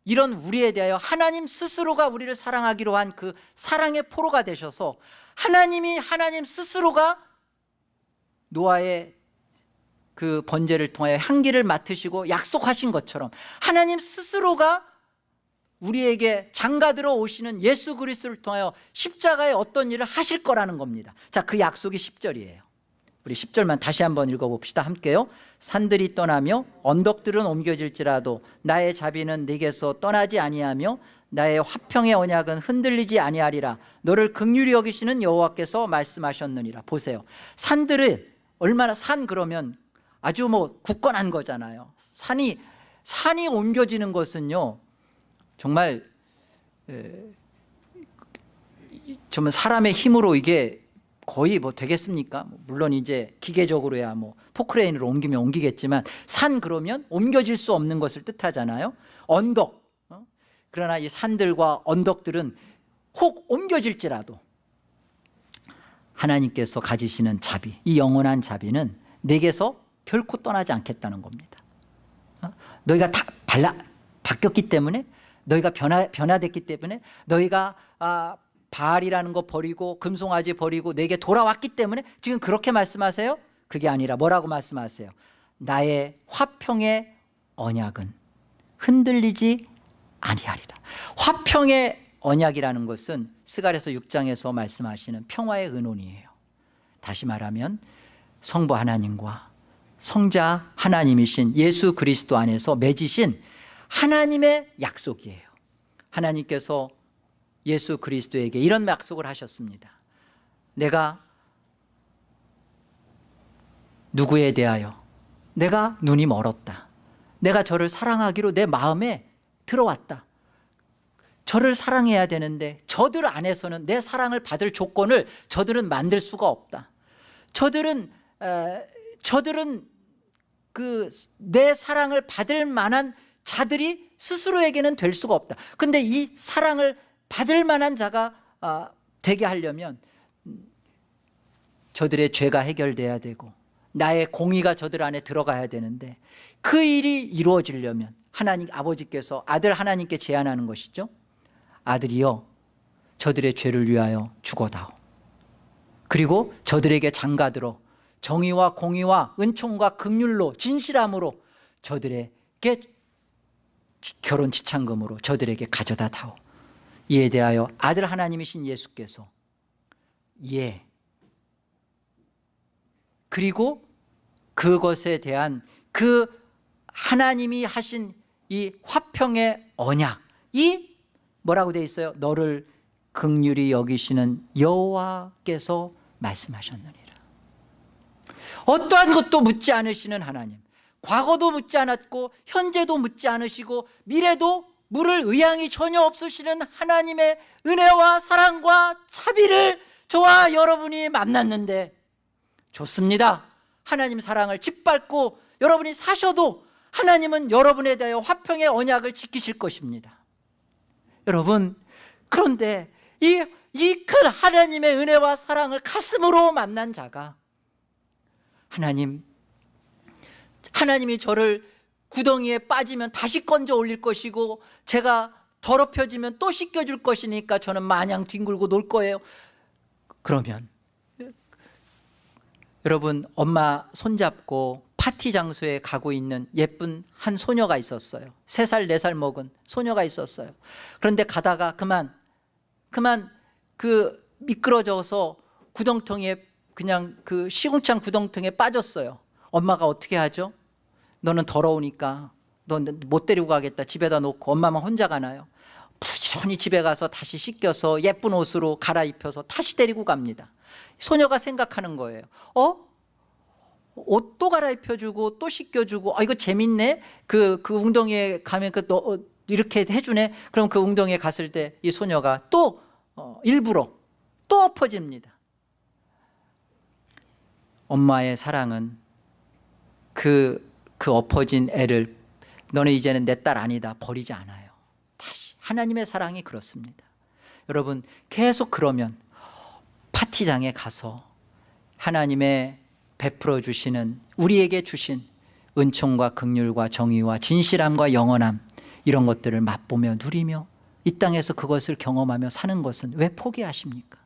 [SPEAKER 1] 이런 우리에 대하여 하나님 스스로가 우리를 사랑하기로 한 그 사랑의 포로가 되셔서 하나님이 하나님 스스로가 노아의 그 번제를 통하여 향기를 맡으시고 약속하신 것처럼 하나님 스스로가 우리에게 장가들어 오시는 예수 그리스도를 통하여 십자가에 어떤 일을 하실 거라는 겁니다. 자, 그 약속이 10절이에요. 우리 10절만 다시 한번 읽어봅시다. 함께요. 산들이 떠나며 언덕들은 옮겨질지라도 나의 자비는 네게서 떠나지 아니하며 나의 화평의 언약은 흔들리지 아니하리라. 너를 긍휼히 여기시는 여호와께서 말씀하셨느니라. 보세요. 산들을 얼마나, 산 그러면 아주 뭐 굳건한 거잖아요. 산이 옮겨지는 것은요, 정말 정말 사람의 힘으로 이게 거의 뭐 되겠습니까? 물론 이제 기계적으로야 뭐 포크레인으로 옮기면 옮기겠지만 산 그러면 옮겨질 수 없는 것을 뜻하잖아요. 언덕, 그러나 이 산들과 언덕들은 혹 옮겨질지라도 하나님께서 가지시는 자비, 이 영원한 자비는 내게서 결코 떠나지 않겠다는 겁니다. 너희가 다 바뀌었기 때문에, 너희가 변화됐기 때문에, 너희가 바알이라는 거 버리고 금송아지 버리고 내게 돌아왔기 때문에 지금 그렇게 말씀하세요? 그게 아니라 뭐라고 말씀하세요? 나의 화평의 언약은 흔들리지 아니하리라. 화평의 언약이라는 것은 스가랴서 6장에서 말씀하시는 평화의 은혼이에요. 다시 말하면 성부 하나님과 성자 하나님이신 예수 그리스도 안에서 맺으신 하나님의 약속이에요. 하나님께서 예수 그리스도에게 이런 약속을 하셨습니다. 내가 누구에 대하여 내가 눈이 멀었다. 내가 저를 사랑하기로 내 마음에 들어왔다. 저를 사랑해야 되는데 저들 안에서는 내 사랑을 받을 조건을 저들은 만들 수가 없다. 저들은 그 내 사랑을 받을 만한 자들이 스스로에게는 될 수가 없다. 근데 이 사랑을 받을 만한 자가 되게 하려면 저들의 죄가 해결돼야 되고 나의 공의가 저들 안에 들어가야 되는데, 그 일이 이루어지려면 하나님 아버지께서 아들 하나님께 제안하는 것이죠. 아들이여, 저들의 죄를 위하여 죽어다오. 그리고 저들에게 장가들어 정의와 공의와 은총과 긍휼로 진실함으로 저들에게 결혼 지참금으로 저들에게 가져다 다오. 이에 대하여 아들 하나님이신 예수께서 그리고 그것에 대한 그 하나님이 하신 이 화평의 언약이 뭐라고 되어 있어요? 너를 긍휼히 여기시는 여호와께서 말씀하셨느니라. 어떠한 것도 묻지 않으시는 하나님, 과거도 묻지 않았고 현재도 묻지 않으시고 미래도 물을 의향이 전혀 없으시는 하나님의 은혜와 사랑과 자비를 저와 여러분이 만났는데, 좋습니다. 하나님 사랑을 짓밟고 여러분이 사셔도 하나님은 여러분에 대하여 화평의 언약을 지키실 것입니다. 여러분, 그런데 이 큰 하나님의 은혜와 사랑을 가슴으로 만난 자가 하나님이 저를 구덩이에 빠지면 다시 건져 올릴 것이고 제가 더럽혀지면 또 씻겨줄 것이니까 저는 마냥 뒹굴고 놀 거예요. 그러면 여러분, 엄마 손잡고 파티 장소에 가고 있는 예쁜 한 소녀가 있었어요. 3살 4살 먹은 소녀가 있었어요. 그런데 가다가 그만 그 미끄러져서 구덩텅이에, 그냥 그 시궁창 구덩텅이에 빠졌어요. 엄마가 어떻게 하죠? 너는 더러우니까 넌 못 데리고 가겠다. 집에다 놓고 엄마만 혼자 가나요? 부지런히 집에 가서 다시 씻겨서 예쁜 옷으로 갈아입혀서 다시 데리고 갑니다. 소녀가 생각하는 거예요. 옷도 갈아입혀주고 또 씻겨주고, 이거 재밌네. 그 웅덩이에 가면 이렇게 해주네. 그럼 그 웅덩이에 갔을 때 이 소녀가 또 일부러 또 엎어집니다. 엄마의 사랑은 그 엎어진 애를 너는 이제는 내 딸 아니다 버리지 않아요. 다시 하나님의 사랑이 그렇습니다. 여러분, 계속 그러면 파티장에 가서 하나님의 베풀어 주시는, 우리에게 주신 은총과 긍휼과 정의와 진실함과 영원함, 이런 것들을 맛보며 누리며 이 땅에서 그것을 경험하며 사는 것은 왜 포기하십니까?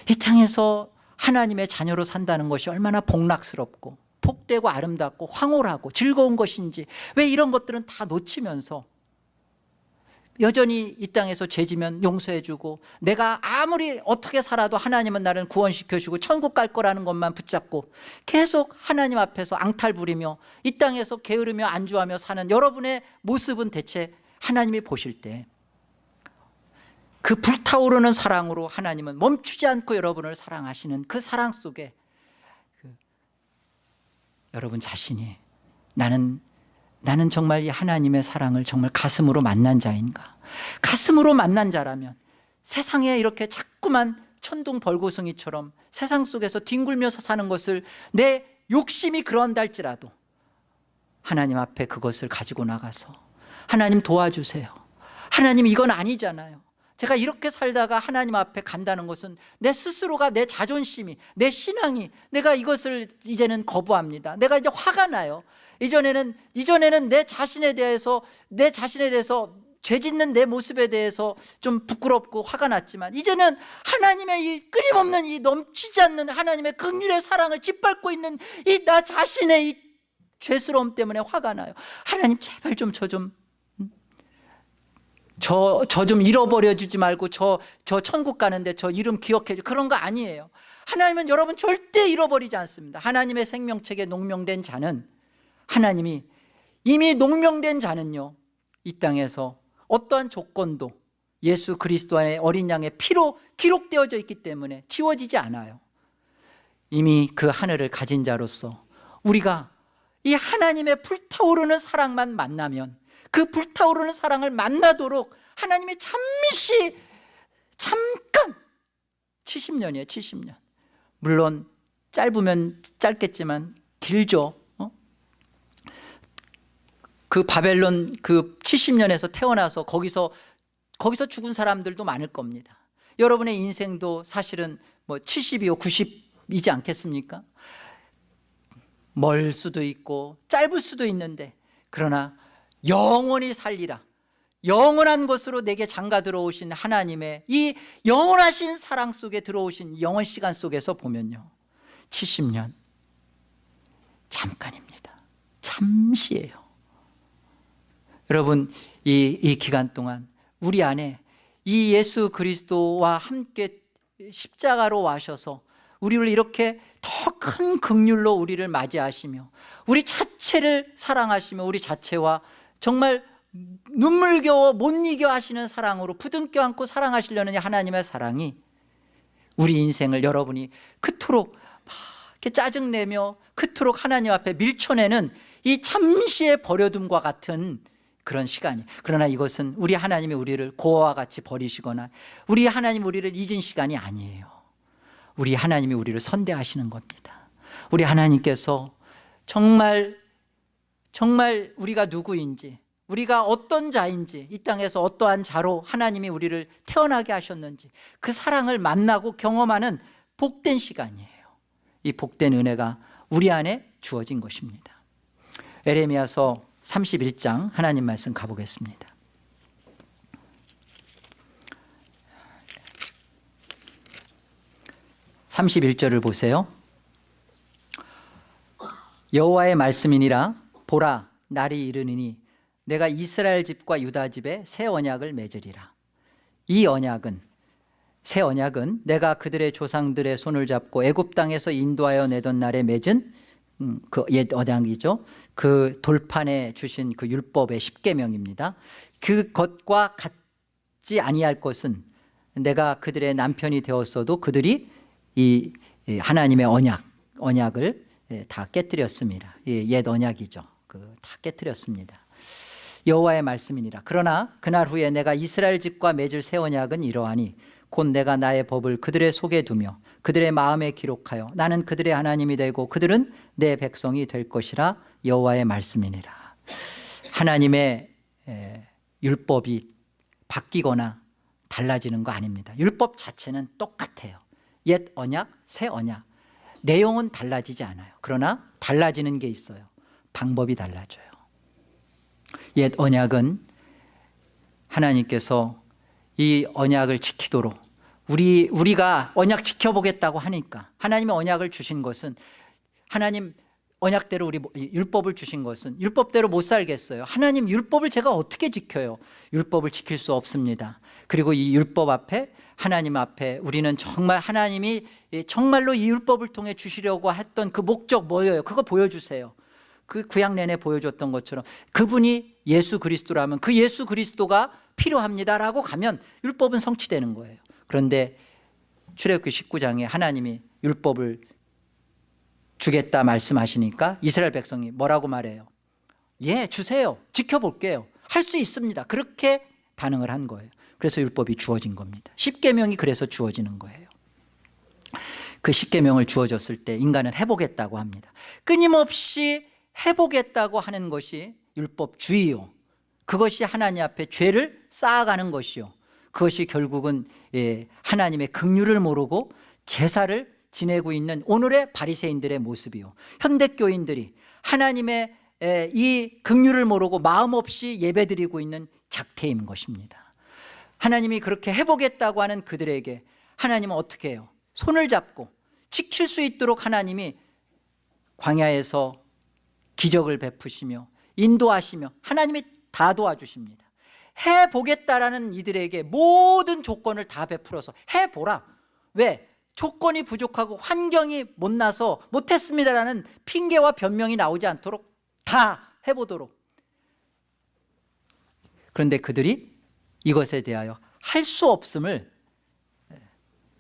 [SPEAKER 1] 이 땅에서 하나님의 자녀로 산다는 것이 얼마나 복락스럽고 복되고 아름답고 황홀하고 즐거운 것인지 왜 이런 것들은 다 놓치면서 여전히 이 땅에서 죄지면 용서해주고 내가 아무리 어떻게 살아도 하나님은 나를 구원시켜주고 천국 갈 거라는 것만 붙잡고 계속 하나님 앞에서 앙탈 부리며 이 땅에서 게으르며 안주하며 사는 여러분의 모습은 대체 하나님이 보실 때 그 불타오르는 사랑으로 하나님은 멈추지 않고 여러분을 사랑하시는 그 사랑 속에 여러분 자신이 나는 정말 이 하나님의 사랑을 정말 가슴으로 만난 자인가? 가슴으로 만난 자라면 세상에 이렇게 자꾸만 천둥 벌거숭이처럼 세상 속에서 뒹굴면서 사는 것을 내 욕심이 그런다 할지라도 하나님 앞에 그것을 가지고 나가서 하나님 도와주세요. 하나님 이건 아니잖아요. 제가 이렇게 살다가 하나님 앞에 간다는 것은 내 스스로가, 내 자존심이, 내 신앙이, 내가 이것을 이제는 거부합니다. 내가 이제 화가 나요. 이전에는 내 자신에 대해서 죄 짓는 내 모습에 대해서 좀 부끄럽고 화가 났지만 이제는 하나님의 이 끊임없는 이 넘치지 않는 하나님의 긍휼의 사랑을 짓밟고 있는 이 나 자신의 이 죄스러움 때문에 화가 나요. 하나님 제발 좀 저 좀 잃어버려 주지 말고 저 천국 가는데 저 이름 기억해 줘. 그런 거 아니에요. 하나님은 여러분 절대 잃어버리지 않습니다. 하나님의 생명책에 농명된 자는, 하나님이 이미 농명된 자는요, 이 땅에서 어떠한 조건도 예수 그리스도 안에 어린 양의 피로 기록되어져 있기 때문에 지워지지 않아요. 이미 그 하늘을 가진 자로서 우리가 이 하나님의 불타오르는 사랑만 만나면, 그 불타오르는 사랑을 만나도록 하나님이 잠깐 70년이에요. 70년. 물론 짧으면 짧겠지만 길죠. 그 바벨론 그 70년에서 태어나서 거기서 죽은 사람들도 많을 겁니다. 여러분의 인생도 사실은 뭐 70이요 90이지 않겠습니까? 멀 수도 있고 짧을 수도 있는데, 그러나 영원히 살리라, 영원한 것으로 내게 장가 들어오신 하나님의 이 영원하신 사랑 속에 들어오신 영원 시간 속에서 보면요, 70년 잠깐입니다. 잠시예요. 여러분, 이 기간 동안 우리 안에 이 예수 그리스도와 함께 십자가로 와셔서 우리를 이렇게 더 큰 긍휼로 우리를 맞이하시며 우리 자체를 사랑하시며 우리 자체와 정말 눈물겨워 못 이겨 하시는 사랑으로 부둥켜 안고 사랑하시려는 하나님의 사랑이 우리 인생을 여러분이 그토록 막 이렇게 짜증내며 그토록 하나님 앞에 밀쳐내는 이 잠시의 버려둠과 같은 그런 시간이, 그러나 이것은 우리 하나님이 우리를 고아와 같이 버리시거나 우리 하나님 우리를 잊은 시간이 아니에요. 우리 하나님이 우리를 선대하시는 겁니다. 우리 하나님께서 정말 우리가 누구인지, 우리가 어떤 자인지, 이 땅에서 어떠한 자로 하나님이 우리를 태어나게 하셨는지 그 사랑을 만나고 경험하는 복된 시간이에요. 이 복된 은혜가 우리 안에 주어진 것입니다. 에레미야서 31장 하나님 말씀 가보겠습니다. (31절을) 보세요. 여호와의 말씀이니라. 보라, 날이 이르느니 내가 이스라엘 집과 유다 집에 새 언약을 맺으리라. 이 언약은, 새 언약은 내가 그들의 조상들의 손을 잡고 애굽 땅에서 인도하여 내던 날에 맺은 그 옛 언약이죠. 그 돌판에 주신 그 율법의 10계명입니다. 그것과 같지 아니할 것은 내가 그들의 남편이 되었어도 그들이 이 하나님의 언약을 다 깨뜨렸습니다. 옛 언약이죠. 다 깨뜨렸습니다. 여호와의 말씀이니라. 그러나 그날 후에 내가 이스라엘 집과 맺을 새 언약은 이러하니 곧 내가 나의 법을 그들의 속에 두며 그들의 마음에 기록하여 나는 그들의 하나님이 되고 그들은 내 백성이 될 것이라. 여호와의 말씀이니라. 하나님의 율법이 바뀌거나 달라지는 거 아닙니다. 율법 자체는 똑같아요. 옛 언약, 새 언약. 내용은 달라지지 않아요. 그러나 달라지는 게 있어요. 방법이 달라져요. 옛 언약은 하나님께서 이 언약을 지키도록 우리가 언약 지켜보겠다고 하니까, 하나님의 언약을 주신 것은, 하나님 언약대로 우리 율법을 주신 것은 율법대로 못 살겠어요. 하나님 율법을 제가 어떻게 지켜요? 율법을 지킬 수 없습니다. 그리고 이 율법 앞에, 하나님 앞에 우리는 정말 하나님이 정말로 이 율법을 통해 주시려고 했던 그 목적 뭐예요? 그거 보여주세요. 그 구약 내내 보여줬던 것처럼 그분이 예수 그리스도라면 그 예수 그리스도가 필요합니다라고 가면 율법은 성취되는 거예요. 그런데 출애굽기 19장에 하나님이 율법을 주겠다 말씀하시니까 이스라엘 백성이 뭐라고 말해요? 예, 주세요. 지켜볼게요. 할 수 있습니다. 그렇게 반응을 한 거예요. 그래서 율법이 주어진 겁니다. 10계명이 그래서 주어지는 거예요. 그 10계명을 주어졌을 때 인간은 해보겠다고 합니다. 끊임없이 해보겠다고 하는 것이 율법주의요. 그것이 하나님 앞에 죄를 쌓아가는 것이요. 그것이 결국은 하나님의 긍휼을 모르고 제사를 지내고 있는 오늘의 바리새인들의 모습이요. 현대교인들이 하나님의 이 긍휼을 모르고 마음 없이 예배드리고 있는 작태인 것입니다. 하나님이 그렇게 해보겠다고 하는 그들에게 하나님은 어떻게 해요? 손을 잡고 지킬 수 있도록 하나님이 광야에서 기적을 베푸시며 인도하시며 하나님이 다 도와주십니다. 해보겠다라는 이들에게 모든 조건을 다 베풀어서 해보라. 왜? 조건이 부족하고 환경이 못나서 못했습니다라는 핑계와 변명이 나오지 않도록 다 해보도록. 그런데 그들이 이것에 대하여 할 수 없음을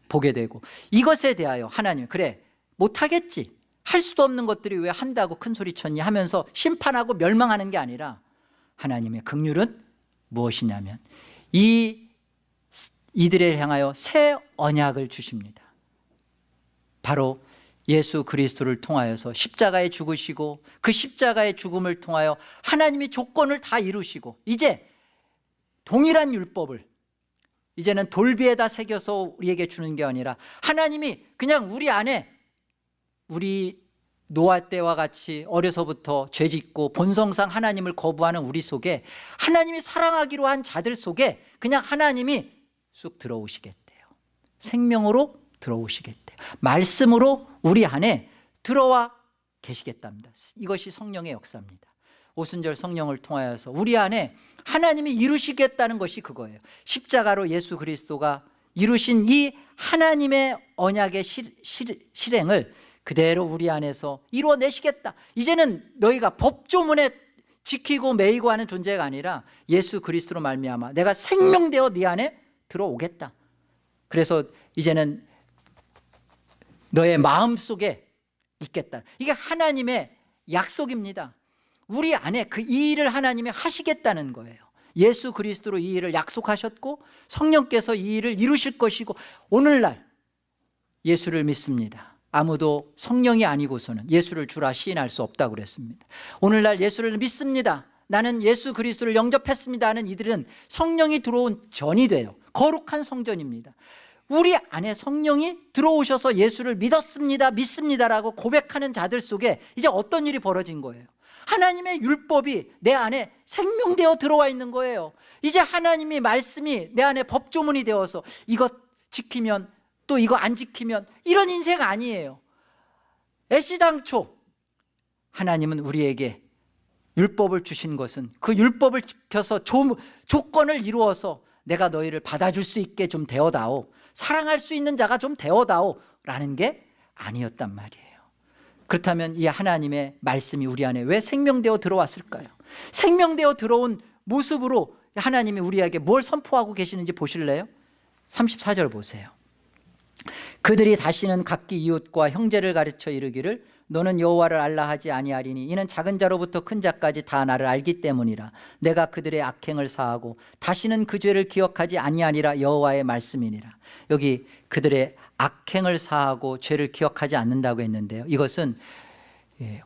[SPEAKER 1] 보게 되고, 이것에 대하여 하나님, 그래 못하겠지, 할 수도 없는 것들이 왜 한다고 큰 소리 쳤니 하면서 심판하고 멸망하는 게 아니라 하나님의 긍휼은 무엇이냐면 이들을 향하여 새 언약을 주십니다. 바로 예수 그리스도를 통하여서 십자가에 죽으시고 그 십자가의 죽음을 통하여 하나님이 조건을 다 이루시고 이제 동일한 율법을 이제는 돌비에다 새겨서 우리에게 주는 게 아니라 하나님이 그냥 우리 안에, 우리 노아 때와 같이 어려서부터 죄짓고 본성상 하나님을 거부하는 우리 속에 하나님이 사랑하기로 한 자들 속에 그냥 하나님이 쑥 들어오시겠대요. 생명으로 들어오시겠대요. 말씀으로 우리 안에 들어와 계시겠답니다. 이것이 성령의 역사입니다. 오순절 성령을 통하여서 우리 안에 하나님이 이루시겠다는 것이 그거예요. 십자가로 예수 그리스도가 이루신 이 하나님의 언약의 실행을 그대로 우리 안에서 이루어내시겠다. 이제는 너희가 법조문에 지키고 매이고 하는 존재가 아니라 예수 그리스도로 말미암아 내가 생명되어 네 안에 들어오겠다. 그래서 이제는 너의 마음속에 있겠다. 이게 하나님의 약속입니다. 우리 안에 이 일을 하나님이 하시겠다는 거예요. 예수 그리스도로 이 일을 약속하셨고 성령께서 이 일을 이루실 것이고, 오늘날 예수를 믿습니다. 아무도 성령이 아니고서는 예수를 주라 시인할 수 없다고 그랬습니다. 오늘날 예수를 믿습니다. 나는 예수 그리스도를 영접했습니다 하는 이들은 성령이 들어온 전이 돼요. 거룩한 성전입니다. 우리 안에 성령이 들어오셔서 예수를 믿습니다라고 고백하는 자들 속에 이제 어떤 일이 벌어진 거예요? 하나님의 율법이 내 안에 생명되어 들어와 있는 거예요. 이제 하나님의 말씀이 내 안에 법조문이 되어서 이것 지키면 또 이거 안 지키면 이런 인생 아니에요. 애시당초 하나님은 우리에게 율법을 주신 것은 그 율법을 지켜서 조건을 이루어서 내가 너희를 받아줄 수 있게 좀 되어다오, 사랑할 수 있는 자가 좀 되어다오 라는 게 아니었단 말이에요. 그렇다면 이 하나님의 말씀이 우리 안에 왜 생명되어 들어왔을까요? 생명되어 들어온 모습으로 하나님이 우리에게 뭘 선포하고 계시는지 보실래요? 34절 보세요. 그들이 다시는 각기 이웃과 형제를 가르쳐 이르기를 너는 여호와를 알라 하지 아니하리니 이는 작은 자로부터 큰 자까지 다 나를 알기 때문이라. 내가 그들의 악행을 사하고 다시는 그 죄를 기억하지 아니하리라. 여호와의 말씀이니라. 여기 그들의 악행을 사하고 죄를 기억하지 않는다고 했는데요, 이것은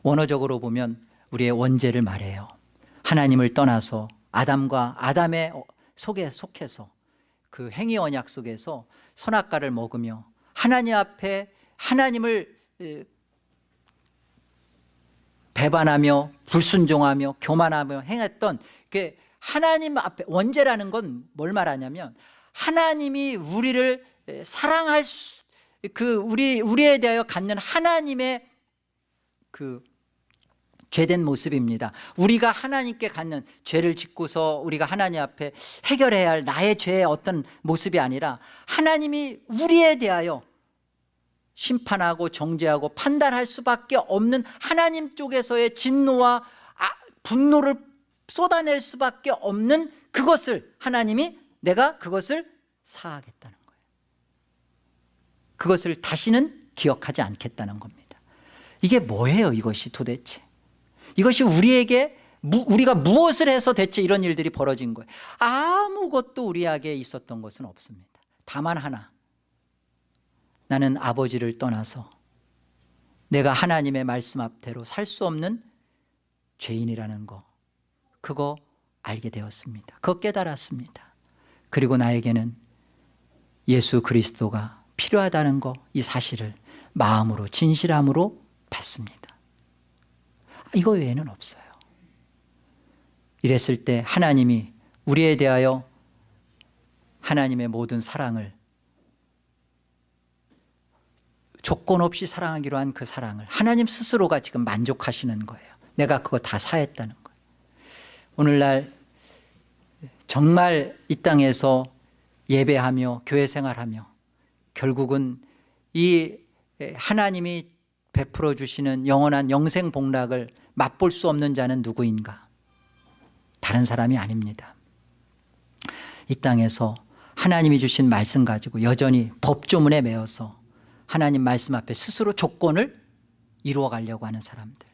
[SPEAKER 1] 원어적으로 보면 우리의 원죄를 말해요. 하나님을 떠나서 아담의 속에 속해서 그 행위 언약 속에서 선악과를 먹으며 하나님 앞에 하나님을 배반하며 불순종하며 교만하며 행했던 그 하나님 앞에, 원죄라는 건 뭘 말하냐면 하나님이 우리를 사랑할 우리에 대하여 갖는 하나님의 그 죄된 모습입니다. 우리가 하나님께 갖는 죄를 짓고서 우리가 하나님 앞에 해결해야 할 나의 죄의 어떤 모습이 아니라 하나님이 우리에 대하여 심판하고 정죄하고 판단할 수밖에 없는 하나님 쪽에서의 진노와 분노를 쏟아낼 수밖에 없는 그것을 하나님이 내가 그것을 사하겠다는 거예요. 그것을 다시는 기억하지 않겠다는 겁니다. 이게 뭐예요, 이것이 도대체? 이것이 우리가 무엇을 해서 대체 이런 일들이 벌어진 거예요? 아무것도 우리에게 있었던 것은 없습니다. 다만 하나, 나는 아버지를 떠나서 내가 하나님의 말씀 앞대로 살 수 없는 죄인이라는 거, 그거 알게 되었습니다. 그거 깨달았습니다. 그리고 나에게는 예수 그리스도가 필요하다는 거, 이 사실을 마음으로 진실함으로 받습니다. 이거 외에는 없어요. 이랬을 때 하나님이 우리에 대하여 하나님의 모든 사랑을, 조건 없이 사랑하기로 한 그 사랑을 하나님 스스로가 지금 만족하시는 거예요. 내가 그거 다 사했다는 거예요. 오늘날 정말 이 땅에서 예배하며 교회 생활하며 결국은 이 하나님이 베풀어 주시는 영원한 영생 복락을 맛볼 수 없는 자는 누구인가? 다른 사람이 아닙니다. 이 땅에서 하나님이 주신 말씀 가지고 여전히 법조문에 매여서 하나님 말씀 앞에 스스로 조건을 이루어 가려고 하는 사람들,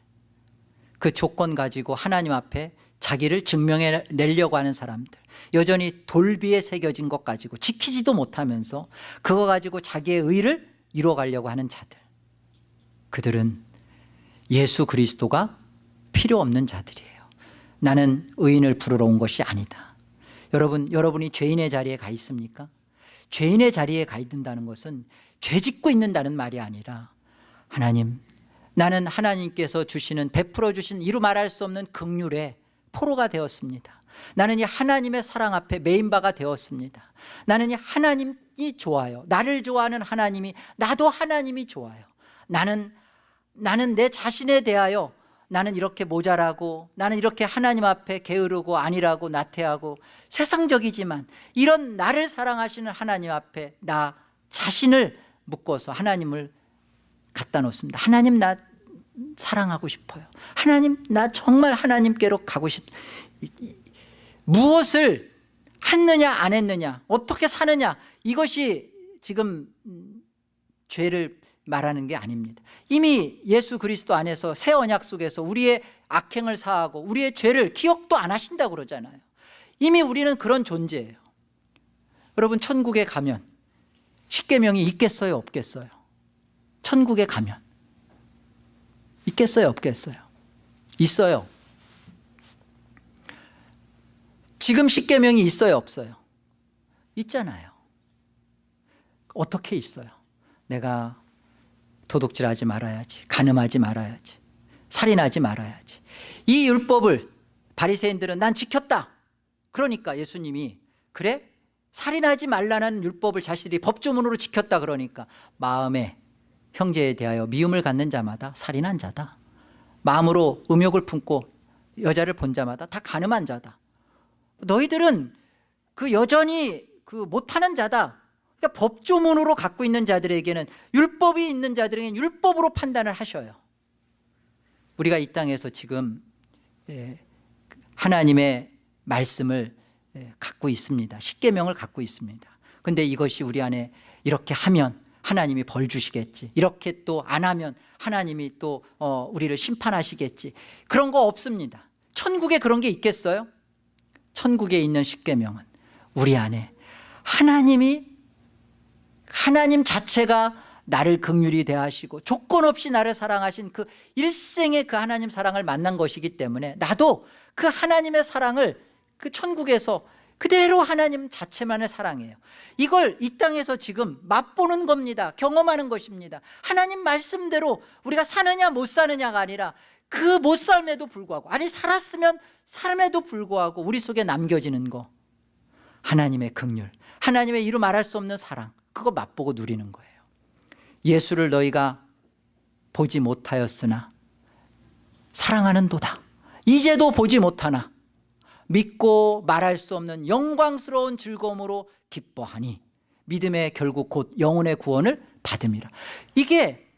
[SPEAKER 1] 그 조건 가지고 하나님 앞에 자기를 증명해 내려고 하는 사람들, 여전히 돌비에 새겨진 것 가지고 지키지도 못하면서 그거 가지고 자기의 의를 이루어 가려고 하는 자들, 그들은 예수 그리스도가 필요 없는 자들이에요. 나는 의인을 부르러 온 것이 아니다. 여러분이 죄인의 자리에 가 있습니까? 죄인의 자리에 가 있는다는 것은 죄 짓고 있는다는 말이 아니라, 하나님, 나는 하나님께서 주시는, 베풀어 주신 이루 말할 수 없는 긍휼의 포로가 되었습니다. 나는 이 하나님의 사랑 앞에 메인 바가 되었습니다. 나는 이 하나님이 좋아요. 나를 좋아하는 하나님이, 나도 하나님이 좋아요. 나는 내 자신에 대하여 나는 이렇게 모자라고, 나는 이렇게 하나님 앞에 게으르고 아니라고 나태하고 세상적이지만 이런 나를 사랑하시는 하나님 앞에 나 자신을 묶어서 하나님을 갖다 놓습니다. 하나님, 나 사랑하고 싶어요. 하나님, 나 정말 하나님께로 가고 무엇을 했느냐 안 했느냐, 어떻게 사느냐, 이것이 지금 죄를 말하는 게 아닙니다. 이미 예수 그리스도 안에서 새 언약 속에서 우리의 악행을 사하고 우리의 죄를 기억도 안 하신다고 그러잖아요. 이미 우리는 그런 존재예요. 여러분, 천국에 가면 십계명이 있겠어요, 없겠어요? 천국에 가면 있겠어요, 없겠어요? 있어요. 지금 십계명이 있어요, 없어요? 있잖아요. 어떻게 있어요? 내가 도둑질하지 말아야지, 간음하지 말아야지, 살인하지 말아야지. 이 율법을 바리새인들은 난 지켰다. 그러니까 예수님이 그래? 살인하지 말라는 율법을 자신들이 법조문으로 지켰다 그러니까 마음에 형제에 대하여 미움을 갖는 자마다 살인한 자다. 마음으로 음욕을 품고 여자를 본 자마다 다 간음한 자다. 너희들은 그 여전히 그 못하는 자다. 그러니까 법조문으로 갖고 있는 자들에게는, 율법이 있는 자들에게는 율법으로 판단을 하셔요. 우리가 이 땅에서 지금 하나님의 말씀을 갖고 있습니다. 십계명을 갖고 있습니다. 그런데 이것이 우리 안에 이렇게 하면 하나님이 벌 주시겠지, 이렇게 또 안 하면 하나님이 또 우리를 심판하시겠지, 그런 거 없습니다. 천국에 그런 게 있겠어요? 천국에 있는 십계명은 우리 안에 하나님 자체가 나를 긍휼히 대하시고 조건 없이 나를 사랑하신 그 일생의 그 하나님 사랑을 만난 것이기 때문에 나도 그 하나님의 사랑을 그 천국에서 그대로 하나님 자체만을 사랑해요. 이걸 이 땅에서 지금 맛보는 겁니다. 경험하는 것입니다. 하나님 말씀대로 우리가 사느냐 못 사느냐가 아니라 그 못 삶에도 불구하고, 아니 살았으면 삶에도 불구하고 우리 속에 남겨지는 거, 하나님의 긍휼, 하나님의 이루 말할 수 없는 사랑, 그거 맛보고 누리는 거예요. 예수를 너희가 보지 못하였으나 사랑하는도다. 이제도 보지 못하나 믿고 말할 수 없는 영광스러운 즐거움으로 기뻐하니 믿음의 결국 곧 영혼의 구원을 받음이라. 이게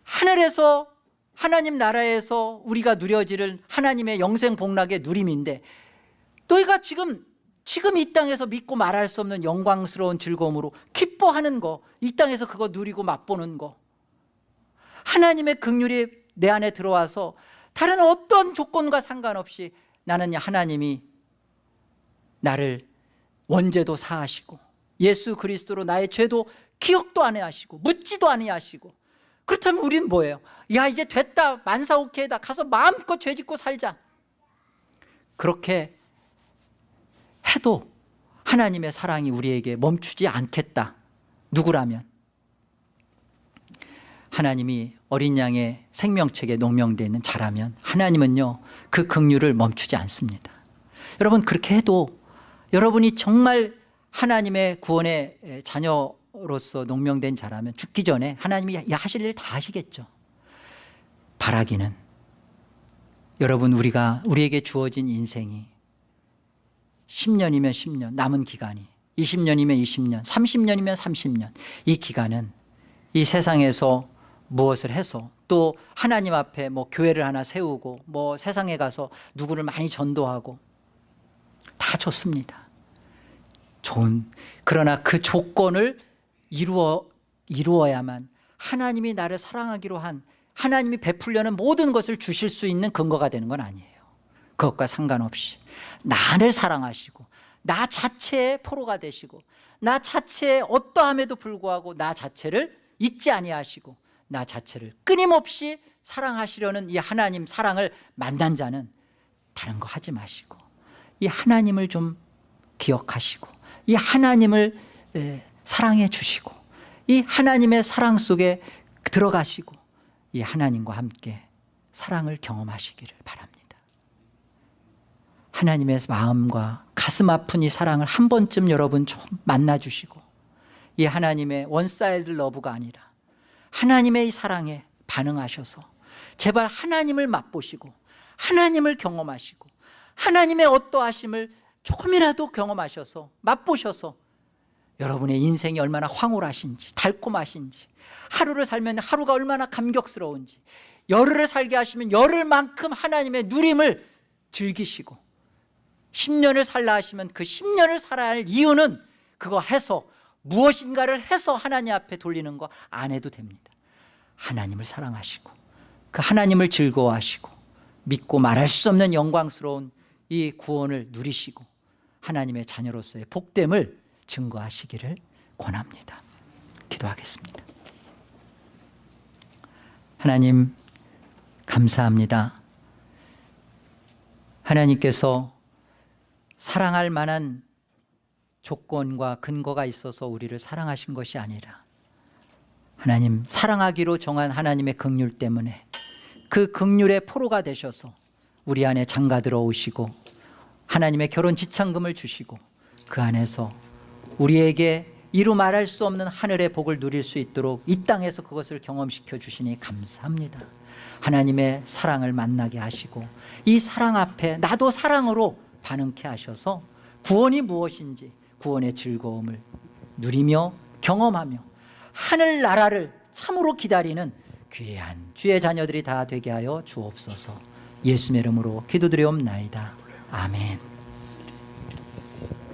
[SPEAKER 1] 하늘에서 하나님 나라에서 우리가 누려지는 하나님의 영생 복락의 누림인데, 너희가 지금 이 땅에서 믿고 말할 수 없는 영광스러운 즐거움으로 기뻐하는 거, 이 땅에서 그거 누리고 맛보는 거, 하나님의 긍휼이 내 안에 들어와서 다른 어떤 조건과 상관없이 나는 하나님이 나를 원죄도 사하시고 예수 그리스도로 나의 죄도 기억도 안 하시고 묻지도 아니하시고, 그렇다면 우리는 뭐예요? 야, 이제 됐다, 만사오케이다, 가서 마음껏 죄짓고 살자. 그렇게 해도 하나님의 사랑이 우리에게 멈추지 않겠다. 누구라면 하나님이 어린 양의 생명책에 농명되어 있는 자라면 하나님은요 그 긍휼을 멈추지 않습니다. 여러분, 그렇게 해도 여러분이 정말 하나님의 구원의 자녀로서 농명된 자라면 죽기 전에 하나님이 하실 일 다 하시겠죠. 바라기는 여러분, 우리에게 주어진 인생이 10년이면 10년, 남은 기간이 20년이면 20년, 30년이면 30년, 이 기간은 이 세상에서 무엇을 해서 또 하나님 앞에 뭐 교회를 하나 세우고 뭐 세상에 가서 누구를 많이 전도하고 다 좋습니다. 그러나 그 조건을 이루어야만 하나님이 나를 사랑하기로 한, 하나님이 베풀려는 모든 것을 주실 수 있는 근거가 되는 건 아니에요. 그것과 상관없이 나를 사랑하시고 나 자체의 포로가 되시고 나 자체의 어떠함에도 불구하고 나 자체를 잊지 아니하시고 나 자체를 끊임없이 사랑하시려는 이 하나님 사랑을 만난 자는 다른 거 하지 마시고 이 하나님을 좀 기억하시고 이 하나님을 사랑해 주시고 이 하나님의 사랑 속에 들어가시고 이 하나님과 함께 사랑을 경험하시기를 바랍니다. 하나님의 마음과 가슴 아픈 이 사랑을 한 번쯤 여러분 좀 만나주시고 이 하나님의 원사이드 러브가 아니라 하나님의 이 사랑에 반응하셔서 제발 하나님을 맛보시고 하나님을 경험하시고 하나님의 어떠하심을 조금이라도 경험하셔서 맛보셔서 여러분의 인생이 얼마나 황홀하신지 달콤하신지, 하루를 살면 하루가 얼마나 감격스러운지, 열흘을 살게 하시면 열흘만큼 하나님의 누림을 즐기시고 10년을 살라 하시면 그 10년을 살아야 할 이유는 그거 해서 무엇인가를 해서 하나님 앞에 돌리는 거 안 해도 됩니다. 하나님을 사랑하시고 그 하나님을 즐거워하시고 믿고 말할 수 없는 영광스러운 이 구원을 누리시고 하나님의 자녀로서의 복됨을 증거하시기를 권합니다. 기도하겠습니다. 하나님 감사합니다. 하나님께서 사랑할 만한 조건과 근거가 있어서 우리를 사랑하신 것이 아니라 하나님 사랑하기로 정한 하나님의 긍휼 때문에 그 긍휼의 포로가 되셔서 우리 안에 장가 들어오시고 하나님의 결혼 지참금을 주시고 그 안에서 우리에게 이루 말할 수 없는 하늘의 복을 누릴 수 있도록 이 땅에서 그것을 경험시켜 주시니 감사합니다. 하나님의 사랑을 만나게 하시고 이 사랑 앞에 나도 사랑으로 반응케 하셔서 구원이 무엇인지 구원의 즐거움을 누리며 경험하며 하늘나라를 참으로 기다리는 귀한 주의 자녀들이 다 되게 하여 주옵소서. 예수의 이름으로 기도드리옵나이다. 아멘.